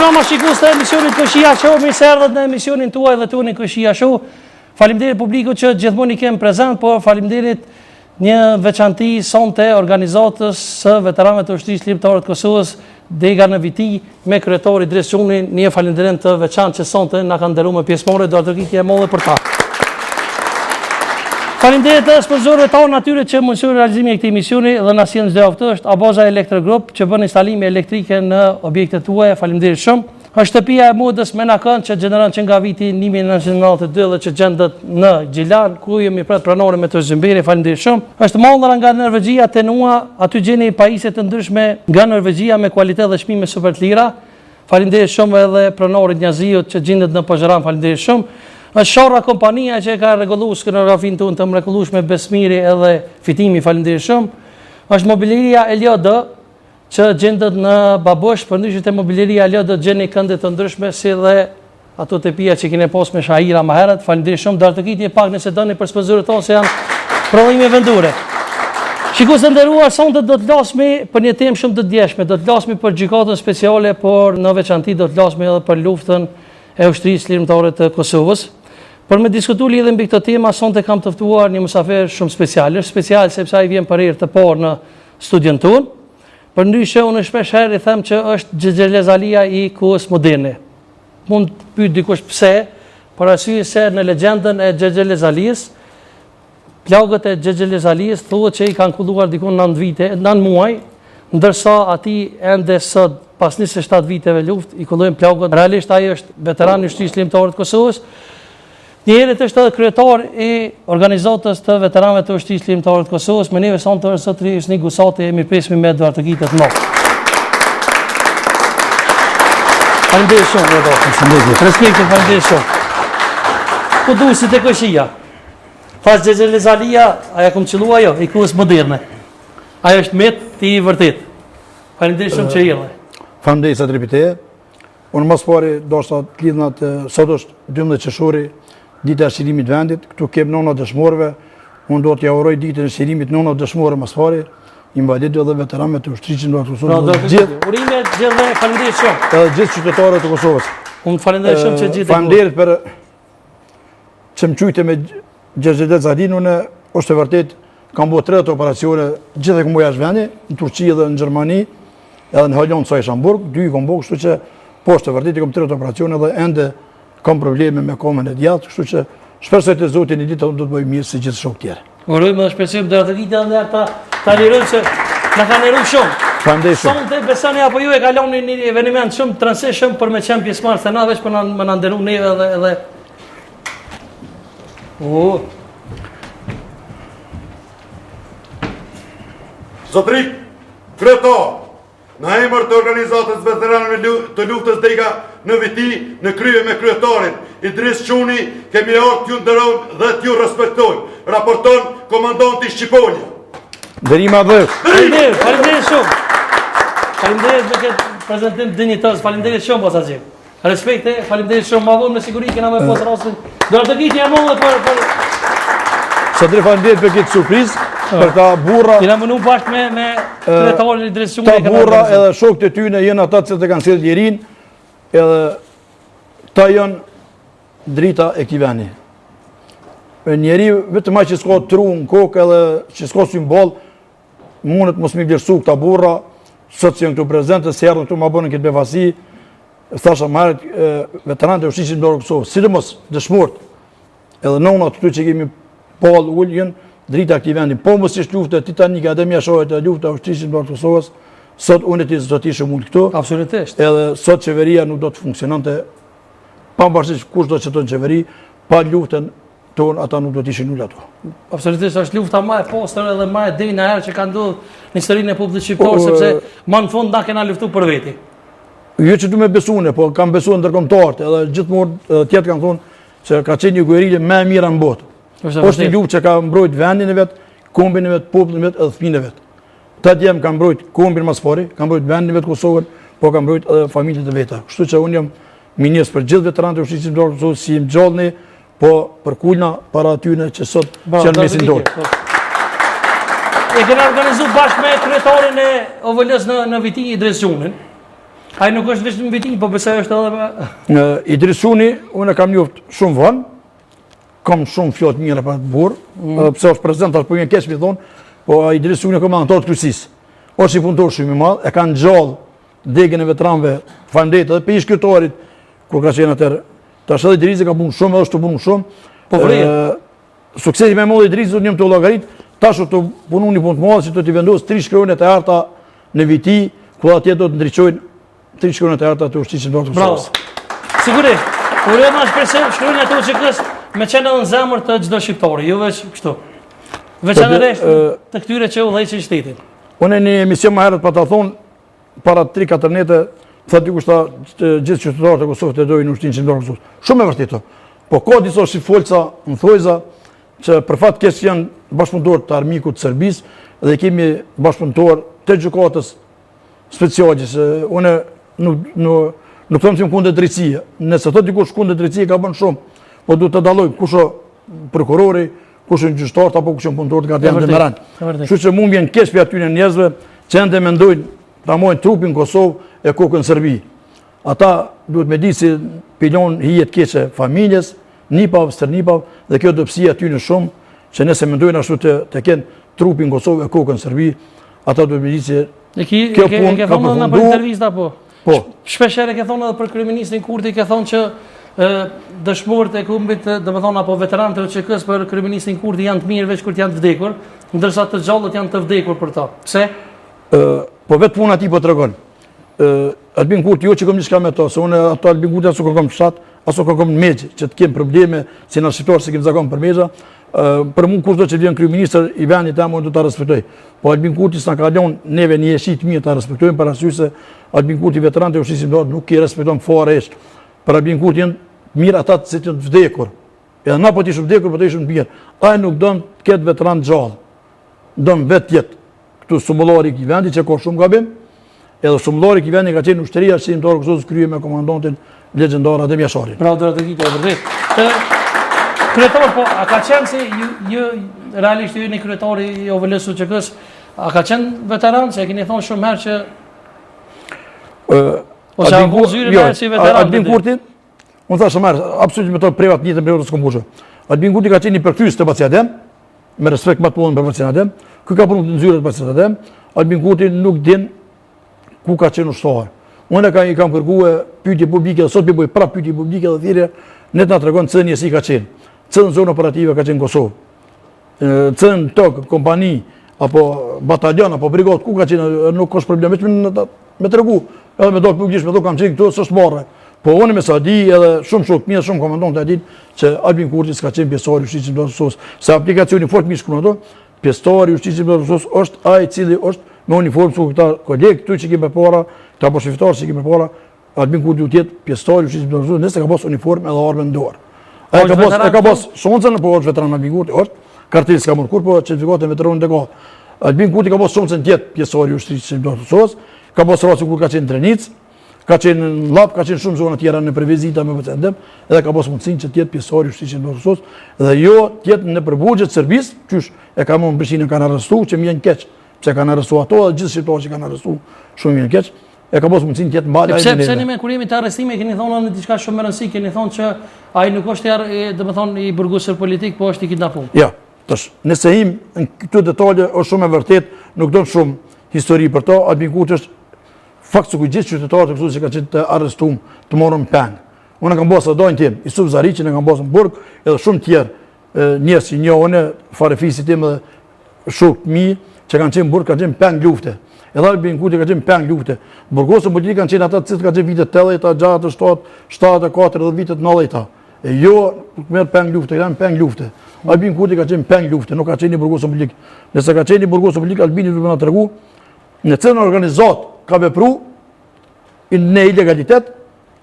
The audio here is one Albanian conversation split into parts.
programa shikues të emisionit Këshia Show, mirë se erdhët në emisionin tuaj dhe tunin Këshia Show. Faleminderit publikut që gjithmonë i kem prezant, por faleminderit një veçanti sonte organizatës së veteranëve të ushtrisë ligjore të Kosovës, Dega në Viti me kryetori Idris Çuni, një falënderim të veçantë që sonte na kanë dhëruar me pjesëmarrje, do të rikje e madhe për ta. Faleminderit të sponsorëve tonë natyre që mundësojnë realizimin e këtij misioni dhe na sjellën çdo javë është Abaza Electric Group që bën instalime elektrike në objektet tuaja. Faleminderit shumë. Është shtëpia e modës Menakën që gjeneron që nga viti 1992 dhe që gjendet në Gjilan, ku jemi pranore me të Zëmberi. Faleminderit shumë. Është mollra nga Norvegjia Tenua, aty gjeni pajisje të ndryshme nga Norvegjia me cilësi dhe çmime super të lira. Faleminderit shumë edhe pranorit Njaziut që gjendet në Pozharan. Faleminderit shumë. Është Shorra kompania që ka rregulluar skenografin tonë të mrekullueshme Besmiri edhe Fitimi. Faleminderit shumë. Është mobileria LJD që gjendet në Babosh, përndryshe te mobileria LJD gjeni kënde të ndryshme si dhe ato tepia që keni pas me Shahira më herët. Faleminderit shumë. Dartëkitje pak nëse doni për sponsorët tonë se janë prodhime vendore. Shikues të nderuar, sonte do të flasim për një temë shumë të ndjeshme. Do të flasim për gjykatën speciale, por në veçanti do të flasim edhe për luftën e ushtrisë ligjore të Kosovës. Për me diskutu lidhe mbi këtë tema, sonte kam të ftuar një mësafer shumë special. Është special sepse ai vjen për herë të parë në studion tonë. Përndryshe unë shpesh herë i them që është Xhexhelez Alia i kohës moderne. Mund të pyet dikush pse, por arsye se në legjendën e Xhexhelez Alias, plagët e Xhexhelez Alias thuhet që i kanë kulluar diku 9 muaj, ndërsa ati ende sot pas 27 viteve luftë i kullojnë plagët. Realisht ai është veteran i ushtrisë ligjore të Kosovës. Njëherët është edhe kryetar i organizatës të veteranëve të ushtrisë ligjore të Kosovës. Me neve sonte është sot Risni Gusati, jemi prismi me Dartëkitë të mëdha. Faleminderit shumë, Faleminderit. Respekti, faleminderit shumë. Ku duhet si te Këshia? Pas Xhexhelez Alia, aja kom qëllua jo, i kohës moderne. Aja është met ti i vërtet. Faleminderit shumë që erdhe. Faleminderit sa tripiteje. Unë mos pari do shta të lidhna të sot është 12 qershori, dita e shirimit vendit, këtu kem nëna dëshmorëve, unë do t'ja uroj ditën e shirimit nëna dëshmorë mas pari, invalidëve dhe veteranëve të ushtrisë ligjore të Kosovës. Urime gjithë, faleminderit shumë. Edhe gjithë qytetarët të Kosovës. Unë faleminderit shumë që gjithë. Faleminderit për që më qujte me Xhexhelez Alinë, unë është e vërtet kam bërë 30 operacione gjithë e këmë jashtë vendi, në Turqi dhe në Gjermani, edhe në Holland sa Shamburg, 2 i kom bërë, kështu që poshtë e vërtet i kom 30 operacione dhe ende kam probleme me komën e djathtë, kështu që shpresoj të Zoti një ditë do të bëj mirë si gjithë shokët tjerë. Urojmë dhe shpresojmë Dartëkitë edhe ata ta lirojnë se na kanë liruar shumë. Faleminderit shumë. Sonte besoni apo ju e kaloni një eveniment shumë të rëndësishëm për me qenë pjesëmarrës të na veç për më na nderu neve edhe. Zotrik, kryetar, në emër të organizatës veteranëve të luftës Dega në Viti, në krye me kryetarin Idris Çuni, kemi ardhur t'ju nderojmë dhe t'ju respektojmë. Raporton komandanti Shqiponja. Nderima dhe. Faleminderit shumë. Faleminderit me këtë prezantim dinjitoz. Faleminderit shumë pasazhi. Respekte, faleminderit shumë. Ma vonë me siguri kena me pas rastin. Dartëkitë jam edhe për Sadri, faleminderit për këtë surprizë. Për ta burra. Jena mënu bashkë me kryetarin Idris Çuni. Ta burra edhe shokët e tyne jenë ata që të kanë sjellë lirin, edhe ta janë drita e këtij vendi. Njeri vetëm ai që s'ka tru në kokë edhe që s'ka symbol, mundet mos mi vlerësu këta burra, sot që janë këtu prezente, se erdhën këtu ma bënë këtë befasi, thasha më herët veteranët e ushtrisë ligjore të Kosovës, sidomos dëshmorët, edhe nëna këtu që kemi pall ulljen, drita këtij vendi, po mos ishte lufta titanike, edhe më shohet e lufta e ushtrisë ligjore të Kosovës, sot unë do të ishim unë këtu. Absolutisht. Edhe sot qeveria nuk do të funksionante, pavarësisht kush do të çeton qeveri, pa luftën tonë ata nuk do të ishin unë ato. Absolutisht është lufta më e pastër edhe më e deri në herë që ka ndodhur në historinë e popullit shqiptar, sepse më në fund na kena luftuar për veti. Jo që du me besune, po kam besuar ndërkombëtarët, edhe gjithmonë tjetë kanë thonë që ka qenë një guerille më e mira në botë. Është një luftë që ka mbrojt vendin e vet, kombin e vet, popullin e vet edhe fëmijët e vet. Ta djem ka mbrojt kombin mas pari, ka mbrojt vendin e vet Kosovën, po ka mbrojt edhe familjet e veta. Kështu që unë jam minjes për gjithë veteranët e ushtrisë ligjore të Kosovës, si gjallëni, po për kulna para atyne që sot që janë mesin dorë. E kena organizu bashkë me kryetarin e OVL-s në Viti Idris Çunin. Ai nuk është vetëm viti, po besoj është edhe Idris Shuni, unë e kam njoft shumë vonë, kam shumë fjalë të mira për atë burr, pse është prezant atë po vjen keq mi thon, po Idris Shuni komandantor të kryqësisë. Është i punëtor shumë i madh, e kanë gjallë degën e veteranëve, faleminderit edhe pe ish-kryetarit kur ka qenë atëherë. Tash edhe Idrisi ka punë shumë, është të punë shumë. Po vrej. Suksesi më i madh i Idrisit do njëm të llogarit, tash të punoni një punë të madhe si të t'i vendos 3 shkronjat e harta në viti, ku atje do të ndriçojnë 3 shkronjat e harta të ushtrisë dorë të Kosovës. Sigurisht. Urojmë shpresoj shkronjat e UÇK-s me qenë në zemër të çdo shqiptari, jo vetëm kështu. Veçanërisht të këtyre që udhëheqin shtetin. Unë në emision më herët pa ta thonë para 3-4 nete, thotë dikush ta gjithë qytetarët e Kosovës të dojnë ushtrinë qendrore të Kosovës. Shumë e vërtetë. Po ka disa shifolca, në thojza, që për fat keq janë bashkëpunëtor të armikut të Serbisë dhe kemi bashkëpunëtor të gjykatës speciale, se unë nuk them se kundër drejtësie. Nëse thotë dikush kundër drejtësie ka bën shumë, po duhet të dallojmë kush është prokurori, kush është gjyqtar apo kush është punëtor të gardianit të Meran. Kështu që mund vjen keq për aty në njerëzve që ende mendojnë ta mojnë trupin Kosovë e kokën Serbi. Ata duhet me ditë se pilon hijet keqe familjes, nipav, stërnipav, dhe kjo do psi aty në shumë, që nëse mendojnë ashtu të kenë trupin Kosovë e kokën Serbi, ata duhet me ditë se kjo punë ka përfunduar. Po. Shpeshherë e ke thonë edhe për kryeministin Kurti, ke thonë që dëshmorët e kumbit, domethënë apo veteranët e UÇK-s për kryeministin Kurti janë të mirë veç kur janë të vdekur, ndërsa të gjallët janë të vdekur për ta. Pse? Po vetë puna ti po tregon. Albin Kurti jo që kam diçka me to, se unë ato Albin Kurti aso kërkom fshat, aso kërkom në megje, që të kem probleme si na shqiptar se kemi zakon për megja. Për mua kushdo që vjen kryeministër i vendit tam unë do ta respektoj. Po Albin Kurti s'na ka lënë neve një jeshi të mirë ta respektojmë për arsye se Albin Kurti veteran të ushtrisë dorë nuk i respekton fare hiç. Për Albin Kurti janë mirë ata që të vdekur. Edhe na po të ishim vdekur, po të ishim të mirë. Ai nuk don të ketë veteran gjallë. Don vetë jetë. Këtu sumullori i vendit që ka shumë gabim. Edhe sumullori i vendit ka qenë ushtria që dorë Kosovës krye me komandantin legjendar Adem Jasharin. Pra do të ditë vërtet. Kryetar, po, a ka qenë se ju realisht ju një kryetari i OVL-s UÇK-s, a ka qenë veteran, se e keni thonë shumë herë që ose a ku zyre me si veteran? Albin Kurti, unë thashë marë, absolutisht me të privat njëtë në privat të s'kom bushë. Albin Kurti ka qenë një përkthyes të Baci Adem, me respekt më të punën për Baci Adem, kë ka punë në zyre të Baci Adem, Albin Kurti nuk din ku ka qenë ushtar. Unë i kam kërkuar pyetje publike, sot bëj prapë pyetje publike dhe thirrje, ne na tregon cënë njësi ka qenë. Cënë zonë operative ka qenë Kosovë. Cënë tokë, kompani, apo batalion, apo brigadë, ku ka qenë, nuk është problem, me tregu, edhe me do publikisht, me do kam qenë këtu, s'është marrë. Po unë me sa di, edhe shumë shok, mirë shumë komandant e ditë, që Albin Kurti s'ka qenë pjesëtar i ushtrisë të Kosovës. Se aplikacioni fort mirë shkruan ato, pjesëtar i ushtrisë të Kosovës është ai i cili është me uniformë su këta kolegë këtu që kemi para, këta po shiftarë që kemi para, Albin Kurti u tjetë pjesëtar i ushtrisë të Kosovës, nëse ka pas uniformë edhe armë në dorë. E ka pas shumëcën, po është veteran Albin Kurti, është, kartërisë ka mërë kur, po certifikatën veteranën dhe ka. Albin Kurti ka pas shumëcën tjetë pjesëtar i ushtrisë të Kosovës, ka pas rrasë kur ka qenë Drenicë, ka qenë në Lap, ka qenë shumë zona tjera në përvizita me Vëcendem, edhe ka pas mundësinë që tjetë pjesëtar i ushtrisë të Kosovës, dhe jo tjetë në përbugjet Serbisë, qysh e ka më Prishtinën kanë arrestu, që më janë keq, pse kanë arrestu ato dhe gjithë shqiptarë që kanë arrestu shumë janë keq. E ka pas mundësinë tjetë mbali. Pse ne me kur jemi të arrestime keni thonë në diçka shumë më rëndësishme, keni thonë që ai nuk është domethënë i burgosur politik, po është i kidnapuar. Ja, tash, nëse him në këto detaje është shumë e vërtet, nuk don shumë histori për to, Albin Kurti është fakt se ku gjithë qytetarët e Kosovës që kanë qenë të arrestuar, të morën peng. Unë kam bosë dojnë tim, Isuf Zariqin e kam bosë në burg, edhe shumë tjerë njerëz që njohën farefisit tim dhe shokët mi që kanë qenë burg, kanë qenë peng lufte. Edhe Albin Kurti ka qenë peng lufte. Burgosë politik kanë qenë ata që kanë qenë vitet 80-ta, 60, 74 dhe vitet 90-ta. E jo merr peng lufte, kanë peng lufte. Albin Kurti ka qenë peng lufte, nuk ka qenë burgosë politik. Nëse ka qenë burgosë politik, Albini duhet na tregu në cilën organizat ka vepru në ilegalitet,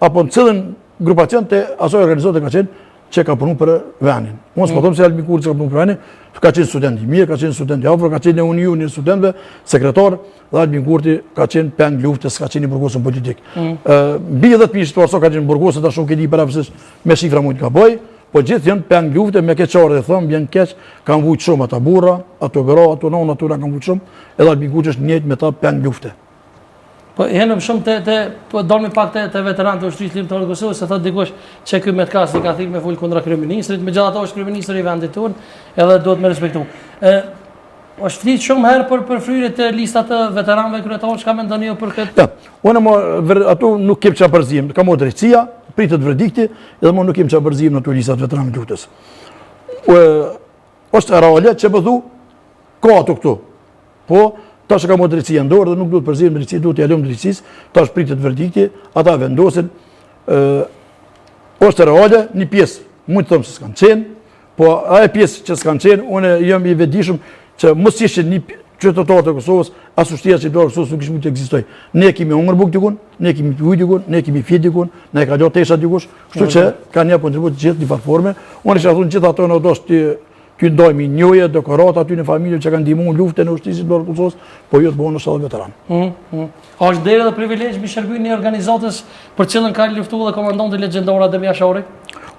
apo në cilën grupacion të asoj organizate ka qenë që ka punu për vendin. Unë s'po them se Albin Kurti ka punu për vendin, ka qenë student i mirë, ka qenë student i afër, ka qenë në Unioni i studentëve, sekretar, dhe Albin Kurti ka qenë peng luftës, ka qenë i burgosën politik. Mbi 10.000 shqiptarë ka qenë burgosën, ta shumë këti parafësisht me shifra mund ka bëj, po gjithë janë peng lufte me keqare dhe thëmë, janë keq, kanë vujtë shumë ata burra, ato gra, ato nona, ato kanë vujtë shumë, edhe Albin Kurti është njëjtë me ta peng lufte. Po henëm shumë po dalmi pak te veteranët e ushtrisë lirimtare të Kosovës, se thotë dikush që ky Metkas i ka thirrë me fol kundra kryeministrit, megjithatë është kryeministri i vendit tonë, edhe duhet me respektu. Është flitë shumë herë për fryrje të listat të veteranëve kryetarë, çka mendoni ju për këtë? Ja, unë ato nuk kem çfarë përzim, ka më drejtësia, pritet verdikti, edhe më nuk kem çfarë përzim në ato listat veteranëve të luftës. Është reale që më thu, ka ato këtu. Po, tash ka më drejtësia ndorë dhe nuk duhet përzim drejtësi, duhet t'ja lëmë drejtësisë, tash pritet verdikti, ata vendosin, është reale, një pjesë, mund të thëmë se s'kanë qenë, po aje pjesë që s'kanë qenë, unë jam i vetëdijshëm që mos ishin një qytetarë të Kosovës, as ushtria shqiptare e Kosovës nuk ishte mund të ekzistojë. Ne kemi hungër bukë dikun, ne kemi ujë dikun, ne kemi fjet dikun, ne ka gjatë tesha dikush, kështu që kanë një kontribut të gjithë në platforme. Unë isha thonë gjithë ato në dos ty ndajmë njohje, dekorata aty në familje që kanë ndihmuar luftën e ushtrisë shqiptare të Kosovës, po jo të bëhen edhe veteran. A është derë dhe privilegj mi shërbyer një organizatës për cilën ka luftuar dhe komandanti legjendar Adem Jashari?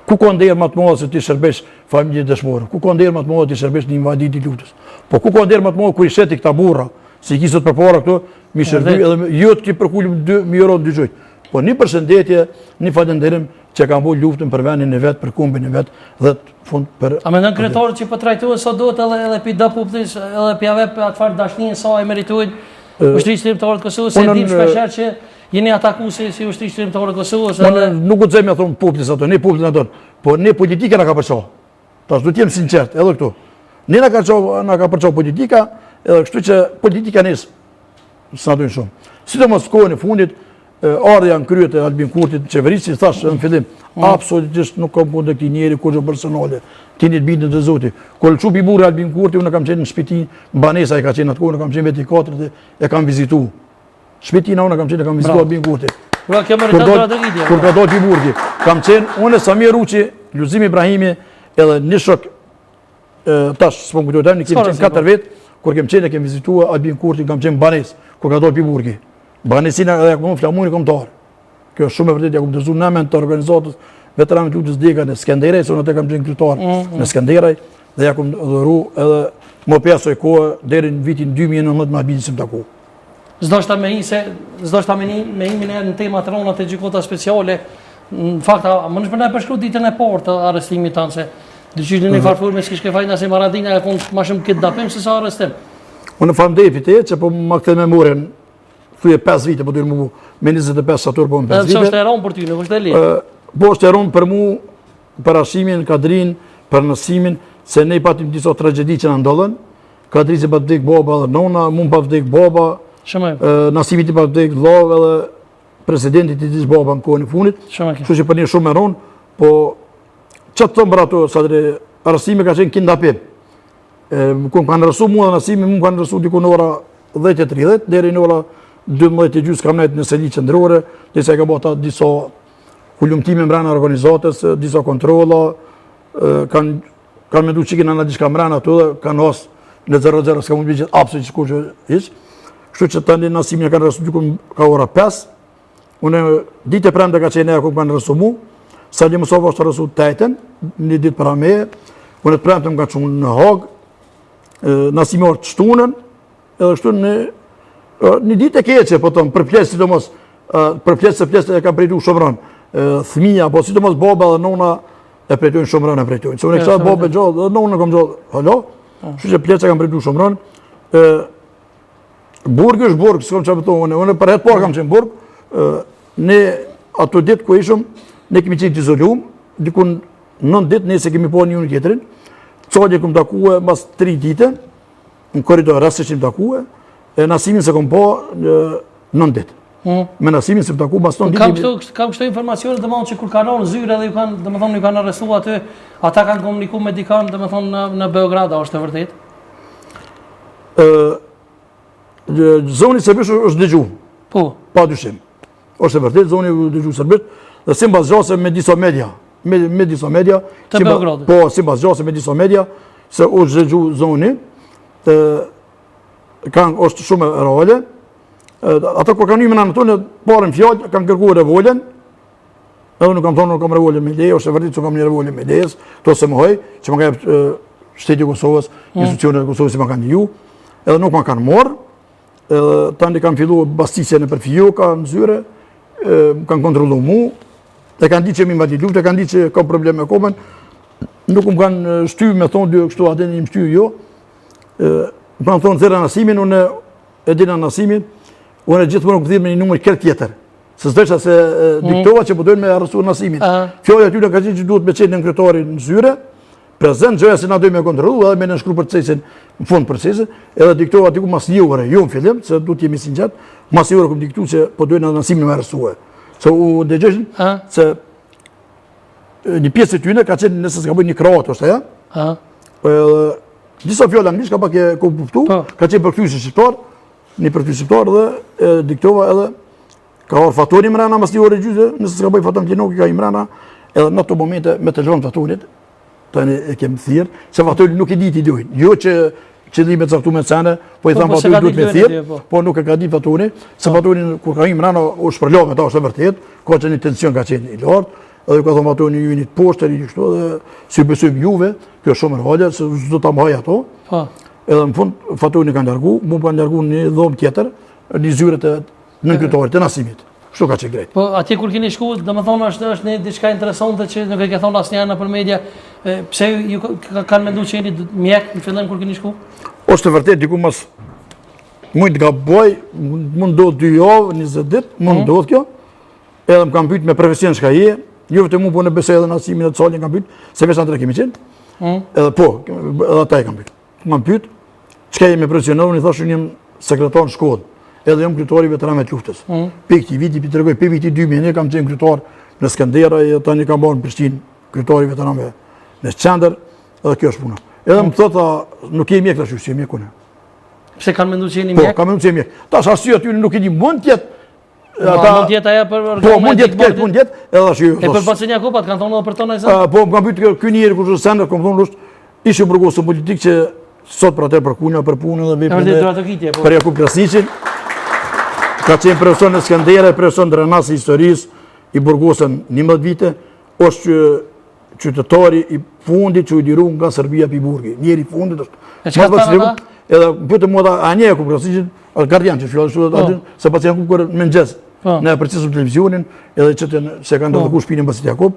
Ku ka ndër më të madh se ti shërbesh familje dëshmore? Ku ka ndër më të madh ti shërbesh në invadit i luftës? Po ku ka ndër më të madh kur i sheti këta burra, si i kisot përpara këtu, mi shërby edhe jo ti përkulim 2 euro dëgjoj. Po një përshëndetje, një falënderim që kanë bërë luftën për vendin e vet, për kombin e vet dhe fund për. A mendon kryetarët që po trajtohen sa duhet edhe pi deputës edhe pi avë atfar dashnin sa e meritojnë ushtrisë lirimtare të Kosovës, se dim shpeshherë që jeni atakuesi si ushtrisë lirimtare të Kosovës. Unë nuk guxoj me thon popullit ato, ne popullin ato, po ne politika na ka përço. Tash do të jem sinqert edhe këtu. Ne na ka përço politika, edhe kështu që politika nis sa do shumë. Sidomos kohën e fundit ardha në kryet e Albin Kurtit, qeverisë, thash në fillim, absolutisht nuk kam punë të këtij njeri kurrë personale. Tini të bindën të Zotit. Kur çupi burri Albin Kurti, unë kam qenë në shtëpi, banesa e ka qenë atë kohë, kam qenë veti 4 e kam vizituar. Shtëpinë unë kam vizituar Albin Kurti. Pra kjo meriton tragedie. Kur ka dalë burri, kam qenë unë Samir Ruçi, Luzim Ibrahimi, edhe një shok tash s'po kujtoj tani, kemi qenë 4 vjet, kur kem qenë kem vizituar Albin Kurti, kam qenë banes, kur ka dalë burri. Banesina edhe Jakub Flamuri kombëtar. Kjo është shumë e vërtetë, Jakub Dëzu në të organizatës veteranëve të luftës Dega në Skanderaj, se unë atë kam qenë kryetar në Skanderaj, dhe Jakub Dhuru edhe më pesoj kohë deri në vitin 2019 më habisim taku. S'do shta me imin në tema të rona të gjykata speciale, në fakt, më nëshme në përshkru ditën e parë të arrestimit tanë, se dyqysh në një farforme s'kishke fajna se Maradina e konë ma shumë këtë dapim se sa arrestim. Unë falemnderit te që po ma këtë memorien, thuje 5 vite, po dyrë mu me 25 satur, po më 5 vite. Edhe që është e ronë për ty, nuk është e lirë? Po është e ronë për mu, për Ashimin, Kadrin, për Nësimin, se ne i patim disa tragedi që në ndollën. Kadri që pa vdek baba dhe nona, mund pa vdek baba, Nësimit i pa vdek vllav edhe presidentit i disë baba në kohën e funit. Kështu që për një shumë e ronë, po që të thëmë për ato, sadre, Asimi ka qenë kindapim. Më kanë rësu mua dhe Nësimi, më kanë rësu diku në ora 10:30, deri në ora 12:30 kam nejtë në seli qëndrore, disa e ka bota disa hullumtime mbrana organizatës, disa kontrola, kanë mendu që kina në diçka mbrana ato dhe kanë hasë në 0-0, s'ka mund të bëjqet apse që shku që ishë. Kështu që tani Nësimin e kanë rësu dikun ka ora 5, unë ditë e premte ka qenë e ku kanë rësu mu, sa një Musova është rësu tajten, një ditë para meje, unë të premte më ka qunë në Hagë, Nësimi orë të shtunën, edhe kështu një ditë e keqe, po tëmë, për pjesë, sidomos, për pjesë e kam prejtu Shomron, thmija, po sidomos baba dhe nona e prejtojnë Shomron e prejtojnë. Se unë e kësha baba e gjallë, dhe nona e kam gjallë, halo, shu që pjesë e kam prejtu Shomron. Burg është burg, s'kam që pëtonë, unë për hetë parë kam qenë burg, ne ato ditë ku ishëm, ne kemi qenë të izolum, dikun 9 ditë, ne se kemi po një unë tjetërin, codje këm takue mas 3 dite, në koridor rrasë që më takue, Nësimin se kom po 9 ditë. Me Nësimin se më taku mas 9 ditë. Kam kështu informacione dhe mënë që kur kanë orë në zyre dhe dhe më thonë një kanë arrestu aty, ata kanë komuniku me dikan dhe më thonë në Beograda, është e vërtet? Zoni Sërbisht është dëgju. Po? Pa dyshim. është e vërtet, zoni dëgju Sërbisht, dhe si mbas gjase me disa media. Me disa media. Të Beogradit. Po, si mbas gjase me disa media, se është dëgju zoni, është shumë reale. Ata kur kanë hymë në tonë, parën fjallë, kanë kërkuar revolën, edhe nuk kam thonë nuk kam revolën me leje, është e vërtet që kam një revolën me lejes, to se më hoj, që më ka shteti i Kosovës, institucionet e Kosovës si më kanë ju, edhe nuk më kanë morë, tani kanë fillu bastisje në përfijoka në zyre, kanë kontrolu mu, e kanë di që mi mbati luft, e kanë di që ka probleme me komen, nuk më kanë shty me thonë dy kështu atë një më shty jo, më kanë thonë zera nasimin, unë e dina nasimin, unë e gjithë më nuk dhirë me një numër kërë tjetër, se zdesha se diktova që përdojnë me arrestu nasimin. Fjole aty në ka që duhet me qenë në kryetari në zyre, prezent gjëja se na dojnë me kontrolu, edhe me në nshkru procesin, në fund procesin, edhe diktova aty ku mas një ure, jo në fillim, se du t'jemi sinqet, mas një ure këmë diktu që përdojnë nasimin me arrestuhe. Se u dëgjëshin, se një pjesë të tyne ka qenë nëse s'ka bëjnë një kraat, është aja, disa fjole anglisht ka pak e kuptu, ka qenë përkthyer shqiptar, një përkthyer shqiptar dhe diktova edhe ka orë fatoni mrena mas një ore gjyze, nëse s'ka bëjnë faton klinoki ka i mrena, edhe në ato momente me të zhvon fatonit, tani e kemë thirë, se fatoni nuk i dit i dojnë, jo që qëllimet caktu me cene, po i thamë fatoni duhet me thirë, po nuk e ka dit fatoni, se fatoni kur ka i mrena u shpërlo me ta është e vërtet, ka që një tension ka qenë i lartë, edhe ka thonë fatoni ju një të poshtër, i kështu, dhe si besojmë juve, kjo shumë e rralja, se zdo ta më haja ato, edhe në fund fatoni kanë largu, mu kanë largu një dhomë tjetër, një zyre të nënkryetarit të nasimit. Kështu ka qenë grejt. Po atje kur keni shku, domethënë është një diçka interesante që nuk e ke thonë asnjëherë nëpër media, pse ju kanë menduar që jeni mjek në fillim kur keni shku? Është vërtet diku mas mund të gaboj, mund ndodh 2 javë, 20 ditë, mund ndodh kjo. Edhe më kanë pyet me profesion çka je, jo vetëm mua po në besë edhe nasimin e Calin kanë pyet, se veç anëtre kemi qenë. Edhe po, edhe ata e kanë pyet. Kanë pyet çka je me profesionon, i thashun jam sekretar në shkollë. Edhe jam kryetari i veteranëve të luftës. Për këtij viti, për tregoj, për viti 2000 kam qenë kryetar në Skënderaj, tani kam bërë në Prishtinë, kryetari i veteranëve në Qendër, edhe kjo është puna. Edhe më thotë, nuk je mjek tash, si mjek unë. Pse kanë menduar që jeni mjek? Po, kanë menduar që je mjek. Tash arsye aty nuk e di, mund të jetë ata mund të jetë ajo për po, mund të jetë, edhe arsye. E për Basen Jakupat kanë thonë edhe për tonë ai. Po, më kanë pyetur ky njeri kur Skënder, kam thonë ishte burgosë politik që sot për atë për kunja, për punën dhe veprën. Për Jakub Krasniqin. Ka qenë profesor në Skënderaj, profesor në Drenasë historisë, i burgosën 11 vite, është qytetari i fundit që u liru nga Serbia për Burgi. Njeri i fundit është. E që ka të tërë? Edhe pëtë mua a një Jakub Krasniqin, gardian që fjallë, se pa që janë kukër me nëgjes. Ne e përcisëm televizionin, edhe që se kanë të dhëku shpinin Basit Jakub,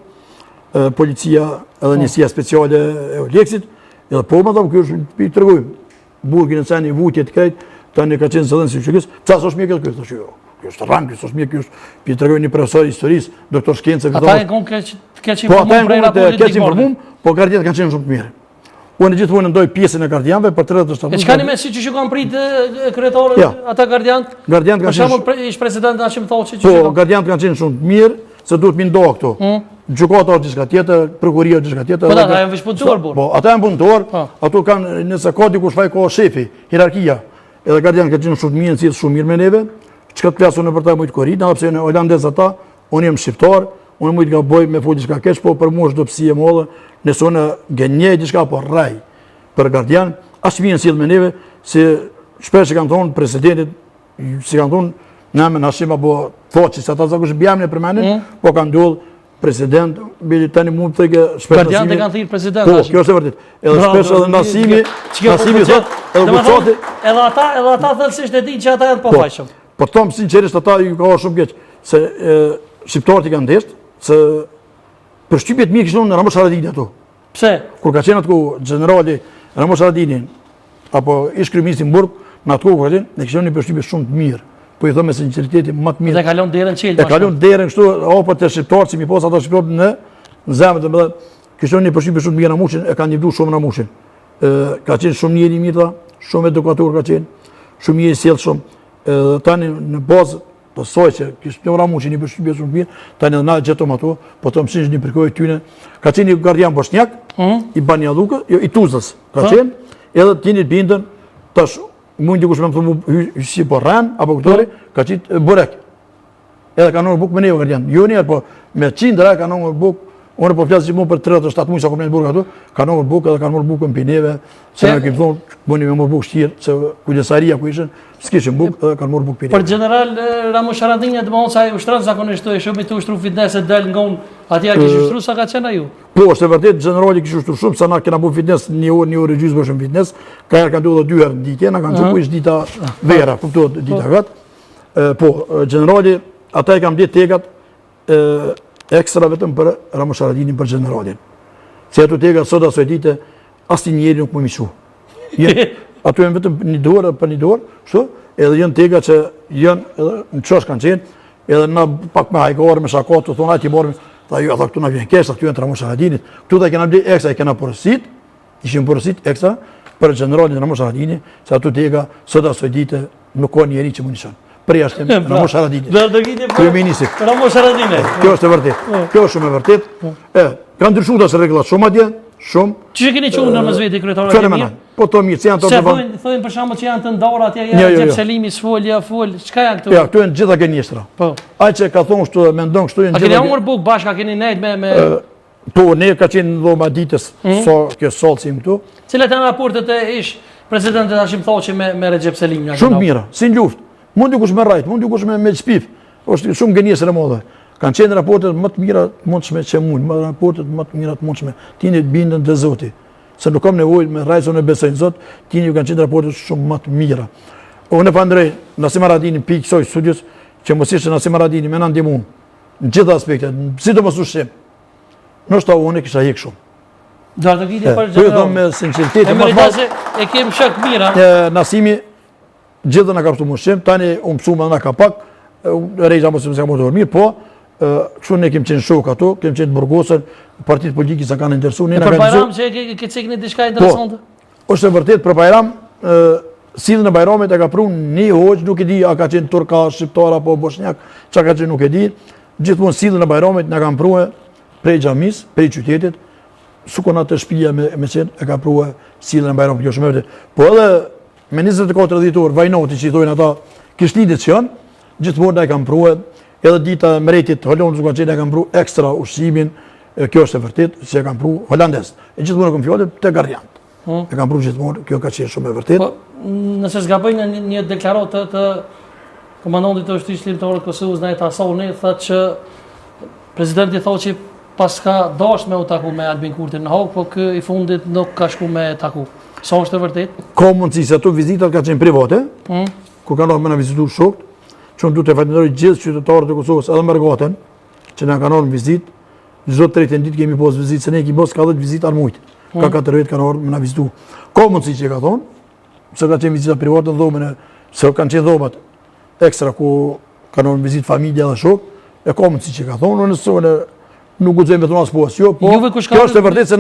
policia edhe njësia speciale e Oleksit, edhe po më thamë, kjo është për të tërgujmë. Burgin e ceni, vutjet krejt, tani ka qenë zëdhën si qëkës, qa së është mjekë kjo është jo, kjo është rangë, kjo është mjekë, kjo është për të regoj një profesor historisë, doktor Shkence. Ata e konë keq informum prej raportit dikmarë. Po gardianët kanë qenë shumë të mire. Unë gjithmonë ndoj pjesën e gardianëve për 37. E çka një me si që kanë pritë kryetarët ata gardianët? Gardianët kanë qenë. Për shembull, ish presidenti Hashim thotë që po, gardianët kanë qenë shumë të mirë, se duhet mi ndo këto. Gjykata është diçka tjetër, prokuria është diçka tjetër. Po ata janë veç punëtor burr. Po, ata janë punëtor, ato kanë nëse ka dikush vaj ka shefi, hierarkia. Edhe gardianët kanë qenë shumë të mirë, si shumë mirë me neve. Çka të flasun për ta mujt korrit, edhe pse në holandez ata, unë jam shqiptar, unë mujt gaboj me fol diçka keq, po për mua është dobësi e madhe, nëse unë gënjej diçka po rrej për gardian, as mirë sill me neve, se shpesh e kanë thonë presidentit, si kanë thonë, na me Hashim apo thotë se ata zakonisht bëjmë në permanent, po kanë ndodhur president, bili tani mund të thënë shpesh. Gardianët kanë thirrë president. Po, kjo është e vërtetë. Edhe shpesh edhe Nasimi thotë, edhe Vuçati, edhe ata thellësisht e dinë që ata janë të pafajshëm. Po them sinqerisht ata ju ka shumë keq, se shqiptarët i kanë ndesht, se për shtypjet mia kishin në Ramosh Haradini ato. Pse? Kur ka qenë atku generali Ramosh Haradini apo ish kryeministri Burg, në atku kur qenë, ne kishim një përshtypje shumë të mirë. Po i them me sinqeritet më të mirë. Dhe kalon derën çel. E kalon derën kështu, apo të shqiptarët si mi pas ata shqiptarët në zemrën, domethënë kishim një përshtypje shumë të mirë Ramushin, e kanë ndihmuar shumë Ramushin. Ka qenë shumë njëri i mirë, shumë edukator ka qenë, shumë i sjellshëm. Tani në bazë të saj që kishte një Ramushin një përshtypje shumë të mirë, tani na gjetom ato, po të mësish një përkoj tyne. Ka qenë një gardian bosnjak, i Banja Lukës, jo i Tuzlës, ka qenë, edhe tinit bindën, tash mund dikush me më thonë si po rran apo këtori, ka qenë burek. Edhe ka nërë buk me neve gardian. Jo njerë, po me 100 lira ka nërë buk, Unë po flasë gjithmonë për 37 muaj sa kom në burg ato, kanë marrë bukë edhe kanë marrë bukën pineve, se na kemi thonë, bëni me marrë bukë shtirë, se kujdesaria ku ishin, s'kishin bukë edhe kanë marrë bukë pineve. Për general Ramos Haradinja, domethënë sa ai ushtron zakonisht e shumë të ushtru fitness e dal nga unë, atje kishte ushtru sa ka qenë aju. Po, është e vërtet generali kishte ushtru shumë, sa na kena bërë fitness një orë gjysmë bëshëm fitness, ka herë kanë ndodhur 2 herë në ditë, na kanë çuar ish dita vera, kuptohet dita gat. Po, generali ata e kanë bërë tegat ekstra vetëm për Ramos Haradinin për generalin. Se ato tegat sot asoj dite, asnjë njeri nuk më mishu. Ato janë vetëm një dorë për një dorë, kështu, edhe janë tega që janë edhe në çosh kanë qenë, edhe na pak me hajgore, me shakat, të thonë, ti morëm, tha ju, ata këtu na vjen kesh, këtu janë Ramos Haradinit. Këtu ta kena bërë ekstra, kena porosit, ishin porosit ekstra për generalin Ramos Haradini, se ato tega sot asoj dite nuk ka njeri që më nishon. Për jashtë Ramos Haradini. Kryeministri. Ramos Haradini. Kjo është e vërtet. Kjo është shumë e vërtet. Kanë ndryshuar as rregullat shumë atje, shumë. Çi keni qenë në mëzveti kryetarët e Fenomenal. Po to mirë, janë to të vënë. Se thonë për shkakun që janë të ndorë atje, janë Xhep Selimi, fol, çka janë këtu? Ja, këtu janë gjitha gënjeshtra. Po. Ai që ka thonë kështu, mendon kështu janë gjitha. A keni humbur buk bashkë, a keni nejt me Po, ne ka qenë dhoma ditës, so kjo sollsim këtu. Cilat janë raportet e ish presidentit Hashim Thaçi me Xhep Selimin? Shumë mira, si në luftë. Mund dikush me rajt, mund dikush me çpif. Është shumë gënjesër e madhe. Kanë qenë raportet më të mira të mundshme që mund, raportet më të mira të mundshme. Tini të bindën te Zoti. Se nuk kam nevojë me rajzon e besojnë Zot, tini kanë qenë raportet shumë më të mira. Unë pandrej Nasim Haradini pikë kësaj studios që mos ishte Nasim Haradini më na ndihmon në gjitha aspektet, sidomos ushqim. Ndoshta unë kisha hiq shumë. Do të vite për gjë. Po me sinqeritet, e kem shok mira. Nasimi gjithë në ka përstu mushqim, tani unë pësu më në ka pak, rejza mos më s'ka më të dormir, po, kështu ne kemë qenë shok ato, kemë qenë të burgosën, partitë politiki sa kanë interesu. E për Bajram që ke cekni diçka interesante? Po, është e vërtet, për Bajram, sidhën e Bajramit e ka pru një hoqë, nuk e di, a ka qenë turka, shqiptar, apo bosnjak, që ka qenë nuk e di, gjithmonë sidhën e Bajramit në kam pru prej xhamis, prej qytetit, sukon atë shtëpia me qenë, e ka pru sidhën e Bajramit, kjo shumë e vërtet. Po edhe me 24 ditor, vajnoti që i thojnë ata kishnidit që janë, gjithmonë e kam pruhe, edhe dita mretit Hollandës ka qenë e kam pru ekstra ushqimin, kjo është e vërtet, që e kam pru holandes. E gjithmonë e kam fjollet të gardiant. E kam pru gjithmonë, kjo ka qenë shumë e vërtet. Nëse s'gaboj një deklarat të komandantit të ushtrisë ligjore të Kosovës, Najt Asani, thëtë që presidenti thotë që pas ka dash me u taku me Albin Kurtin në Hog, po kë i fundit nuk ka shku me taku. Sa është e vërtet? Ka mundësi se ato vizitat ka qenë private, ku kanë me na vizitu shokët, që unë du të falenderoj gjithë qytetarët e Kosovës edhe Mergaten, që na kanë ardhur në vizitë. Çdo tretën ditë kemi pas vizitë, se ne kemi pas ka 10 vizitë al muajit. Ka 4 vjet kanë ardhur me na vizitu. Ka mundësi që ka thonë, se ka qenë vizita private në dhomën se kanë qenë dhomat ekstra ku kanë ardhur vizitë familja dhe shokë, e ka mundësi që ka thonë, unë nuk guxojmë vetëm as po as jo, po kjo është e vërtetë se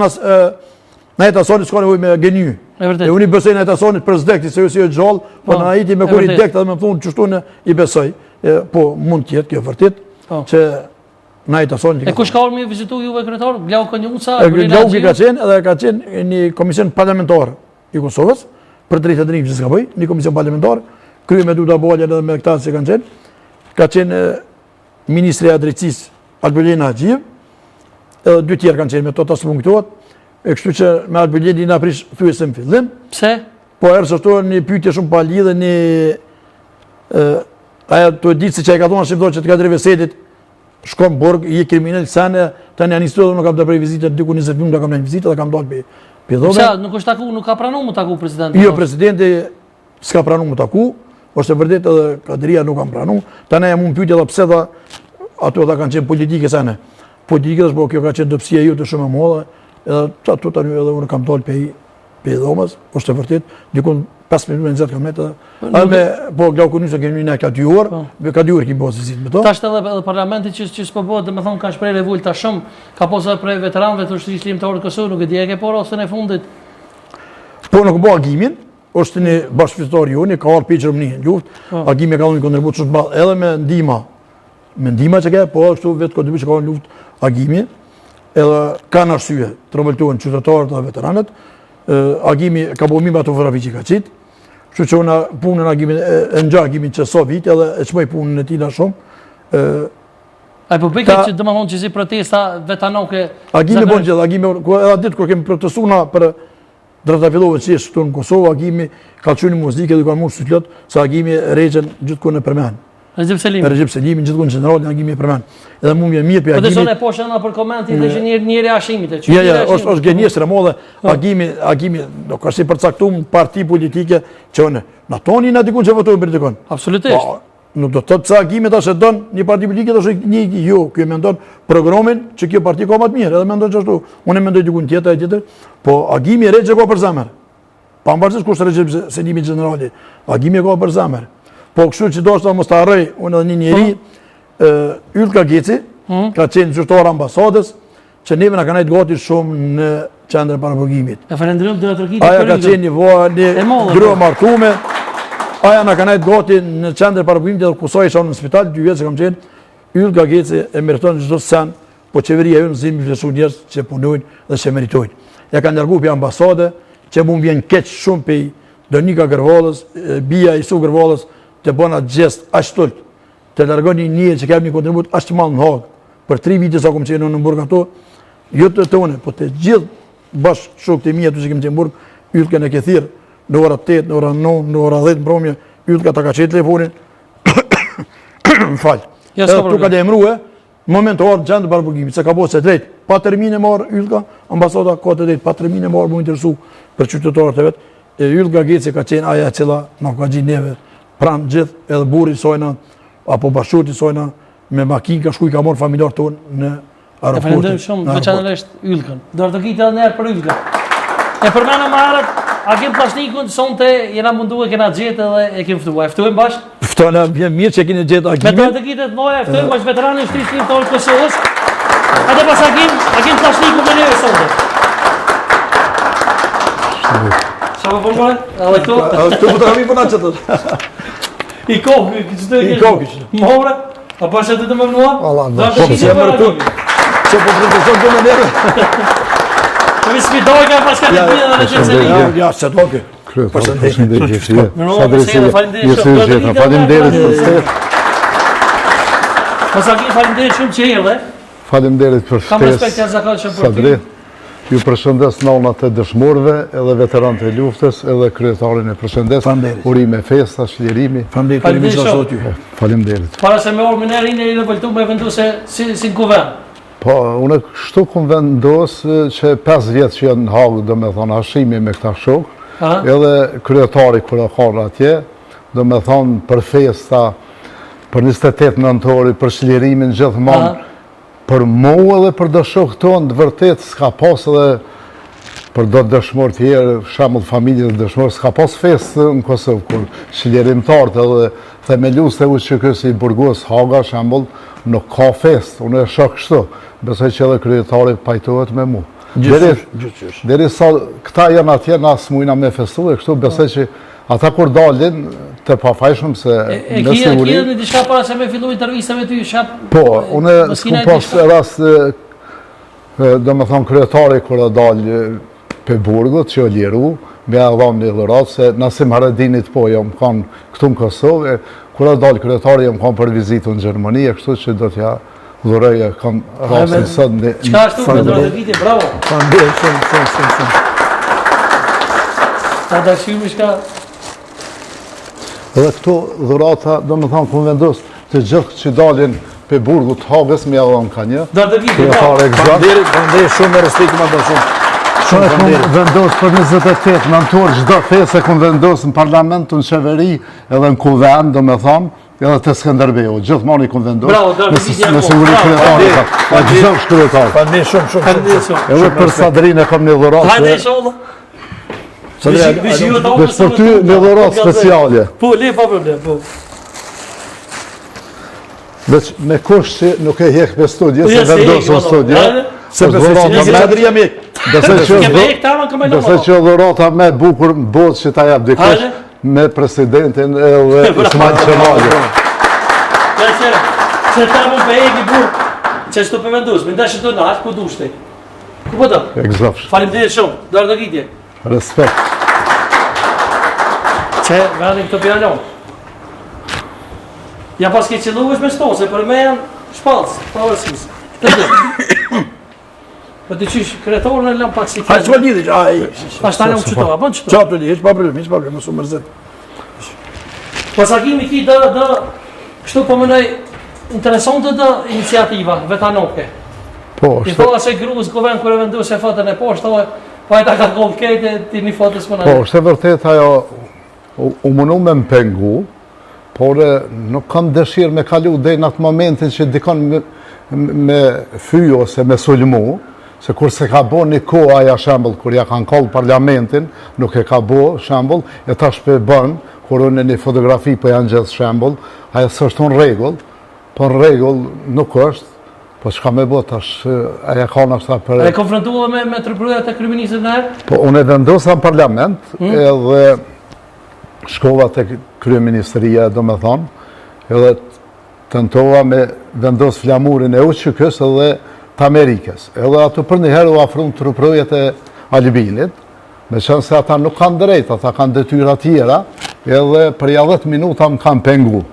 Najt Asani s'ka nevojë me geniu. E unë i besoj Najt Asanit për zdekti, se jo si e gjallë, po në ajiti me kur i dekt edhe me thonë qështu në i besoj. Po mund tjetë kjo vërtet, që Najt Asanit... E kush ka orë me vizitu juve kryetar? Glau Konjuca? Glau ka qenë edhe ka qenë një komision parlamentar i Kosovës, për drejtë të që s'ka bëj, një komision parlamentar, krye me Duda Baljan edhe me këta që ka qenë Ministri e Drejtësisë Albulina Haxhijev, edhe 2 tjerë kanë qenë me to tas punktuat. E kështu që me Albulini na prish thyesën në fillim. Pse? Po erë sërto një pyetje shumë pa lidhje, një aja të ditë se që e ka thonë shqiptar që të ka drejve sedit, shkom borg, i kriminal, sene, tani janë historie, nuk kam të prej vizitë, diku 20 minuta kam në vizitë dhe kam dalë për dhome. Pse, nuk është taku, nuk ka pranu më taku presidenti? Jo, presidenti s'ka pranu më taku, është e vërdet edhe Kadria nuk kam pranu, tani jam unë pyetje dhe pse dhe ato dhe kanë qenë politike sene. Politike dhe kjo ka qenë dëpsia ju të shumë e modhe, edhe ato tani edhe unë kam dalë për dhomës, është e vërtet, dikun 5 minuta 20 km. Po Glau Konjuca kemi një ka 2 orë, ka 2 orë kemi posë vizitë me to. Tashtë edhe parlamenti që s'po bëhet, dhe me thonë ka shprej revullta shumë, ka posë prej veteranëve të ushtrisë ligjore të Kosovës, nuk e di e ke por ose në fundit? Po nuk bëha agimin, është një bashkëfistar joni, ka arë peqërëm një luftë, agimi ka një kontribut shumë të madh, edhe me ndihma që ke, po ashtu vetë kontribut që ka një luftë agimi, edhe kanë arsye të rëmbëltohen qytetarët dhe veteranët. Agimi ka bo mime ato fotografi që ka qitë, kështu që unë punën agimin, e ngja agimin që so vit, edhe e qmoj punën e tina shumë, A po bëj që domethënë që si protesta vetanoke. Agimi bon gjithë, agimi edhe ditë kur kemi protestuar për drejta fillove si këtu në Kosovë, agimi ka qenë muzikë dhe ka mund sutlot se agimi regjën gjithku në përmend. Recep Selimi. Recep Selimi gjithku në general agimi përmend. Edhe mua më mirë për agimi. Po agimi. të po shëna për komentin dhe njëri ashimit. Ja, është gënjeshtër modhe, agimi do ka si përcaktuar parti politike që na toni na dikun që votojnë për dikon. Absolutisht. Nuk do të thotë se agimi tash e don një parti politike tash jo, ky mendon programin që kjo parti ka më të mirë, edhe mendon që ashtu. Unë mendoj dikun tjetër, po agimi Rexha ka për zemër. Pavarësisht kush Recep Selimi generali, agimi ka për zemër. Po kështu që do të mos ta harroj, unë edhe një njeri, Ylka Geci, ka qenë zyrtar ambasadës, që neve na kanë gati shumë në qendrën e paraburgimit. E falenderojmë drejtorinë. Aja ka qenë një grua martume. Aja na kanë gati në qendrën e paraburgimit dhe kusoj isha në spital 2 vjet që kam qenë. Ylka Geci e meriton çdo sen, po qeveria jonë zimi vlerëson njerëz që punojnë dhe që meritojnë. Ja kanë larguar pi ambasade, që mund vjen keq shumë pe Donika Gërvallës, bija Isu Gërvallës, të bëna gjest aq stolt. Të largoni një që kemi një kontribut aq të madh në Hagë. Për 3 vite sa kom qenë në Burg ato, jo të tonë, po të gjithë bashkë shokët e mi aty që kemi qenë në Burg, Ylka në këthirë, në ora 8, në ora 9, në ora 10 mbrëmje, Ylka ta ka qenë telefonin, më falë. Edhe tu ka emrua, në moment të orë në qendrën e paraburgimit, se ka bërë se drejt, pa termine marë Ylka, ambasada ka të drejt, pa termine marë mu interesu për qytetarët e vetë, Ylka Geci ka qenë aja cila në ka gjinë neve pranë gjithë, edhe burri sojna, apo bashkëshorti sojna, me makinë ka shkuj ka morë familjar tonë në aeroportin. E falenderoj shumë, veçanërisht Ylkën. Do të kitë edhe njerë për Ylkën. E përmena më herët, agim plastikun, sonte jena mundu e kena gjetë edhe e kemë ftua. E ftuajmë bashkë? Ftuajmë, vjen mirë që keni gjetë agimin. Me të kitë të noja, e ftuajmë bashkë veteranin shtristim të orë Kosovës. Edhe pas agim plastikun me neve sonte. Qa më përmojnë? Edhe këto? Këto më të kami përna që të. I kokë, që të e a pa që të më vënua? Do të kishë për ato. Që po proteson të më njerë. Këmi s'pidoj ka pas ka të pida dhe Recep Selimi. Ja, se doke. Përshëndetje. Faleminderit për shtetë. Pasaki faleminderit shumë që erdhe. Faleminderit për Kam respekt janë zakonshëm për ty. Ju përshëndes nënat e dëshmorëve, edhe veteranët e luftës, edhe kryetarin e përshëndes. Urime festa, shlirimi. Faleminderit. Para se me orë minerë inë e vëlltu me vendose si në kuvend. Po, unë kështu kom vendosë që 5 vjetë që janë në Hagë, do me thonë, hashimi me këta shokë, edhe kryetari kërë akar atje, do me thonë për festa, për 28 nëntori, për shlirimin gjithmonë, për mu edhe për do shokë tonë, dë vërtet s'ka pas edhe për do dëshmor tjerë, shambull familje dhe dëshmor, s'ka pas festë në Kosovë, kur shlirimtarët edhe themelus të uqë që kësi i Burgos Haga, shambull, nuk ka festë, unë e shok kështu, besoj që edhe kryetari pajtohet me mu. Deri sa këta janë atje, na s'mujna me festu e kështu, besoj që ata kur dalin, të pafajshëm se në siguri... E kje në diçka para se me fillu intervjisa me ty, shap... Po, unë s'ku pas rast, do me thonë kryetari kër e dalë për Burgut, që o liru, me e dhamë një dhërat, se Nasim Haradinit po, jam kanë këtu në Kosovë, kër e dalë kryetari, jam kanë për vizitu në Gjermani, e kështu që do t'ja dhurëje, kanë rastin sëtë në... Qka ashtu me dhërë të viti, bravo! Shumë. Ta da shumë shka... Edhe këto dhurata, do me thonë, këmë vendosë të gjithë që dalin për Burgut Hagës, me edhe në ka një. Dhërë të viti, bravo! Banderi shumë me respekti ma të shumë. Shumë e këmë vendosë për 28 nëntor, gjdo fesë e këmë vendosë në parlament, në qeveri, edhe në kuvend, do me thonë, edhe të Skënderbeu. Gjithmonë i këmë vendosë. Bravo, dhërë të viti, me siguri kryetarë. E gjithë shkryetarë. Banderi shumë. Edhe për Sadrin e këmë një dhuratë. Hajde sholla! Dhe për ty një dhuratë speciale. Po, le pa problem, po. Veç me kush që nuk e hjek për studje, se vendosë në studje. Se Sadria me Besoj që dhurata me bukur në botë që ta jap dikush me presidentin edhe Ismail Qemali. Se ta më për eki burë, që shtu për vendosë, me ndashë të nashë, ku dushte? Ku po të? Egzapsh. Faleminderit shumë, dorë të kitje. Respekt. Që vendin këto pjallon. Ja pas ke qëllu është me stonë, se për me janë Shpallës, pavarësisht. Po ti qysh, kryetorën e lëm pak si Ai çfarë lidhi? Ai. Pastaj unë çto, apo çto? Çfarë lidhi? Hiç pa problem, mos u mërzit. Po sakimi ki do kështu po mënoj interesante do iniciativa vetanoke. Po, Ti thua se gruas goven kur e vendosë fotën e poshtë, po ai ta ka kompletë ti një fotës më na. Po, është e vërtet ajo u mundu me më pengu, por nuk kam dëshirë me kalu dhe në atë momentin që dikon me fyj ose me sulmu, se kur se ka bo një ko aja shembull, kur ja kanë kollë parlamentin, nuk e ka bo shembull, e tash për bën, kur unë një fotografi për janë gjithë shembull, aja së është në regull, po në regull nuk është, po që ka me bo tash, aja ka në ashta për... E konfrontua me trupruja të kryeministit në herë? Po, unë e vendosa në parlament, edhe shkova të kryeministëria, do me thonë, edhe tentova me vendos flamurin e UÇK-s edhe të Amerikës. Edhe ato për një herë u afrun truprujet e Albinit, me qënë se ata nuk kanë drejt, ata kanë detyra tjera, edhe për 10 minuta më kanë pengu.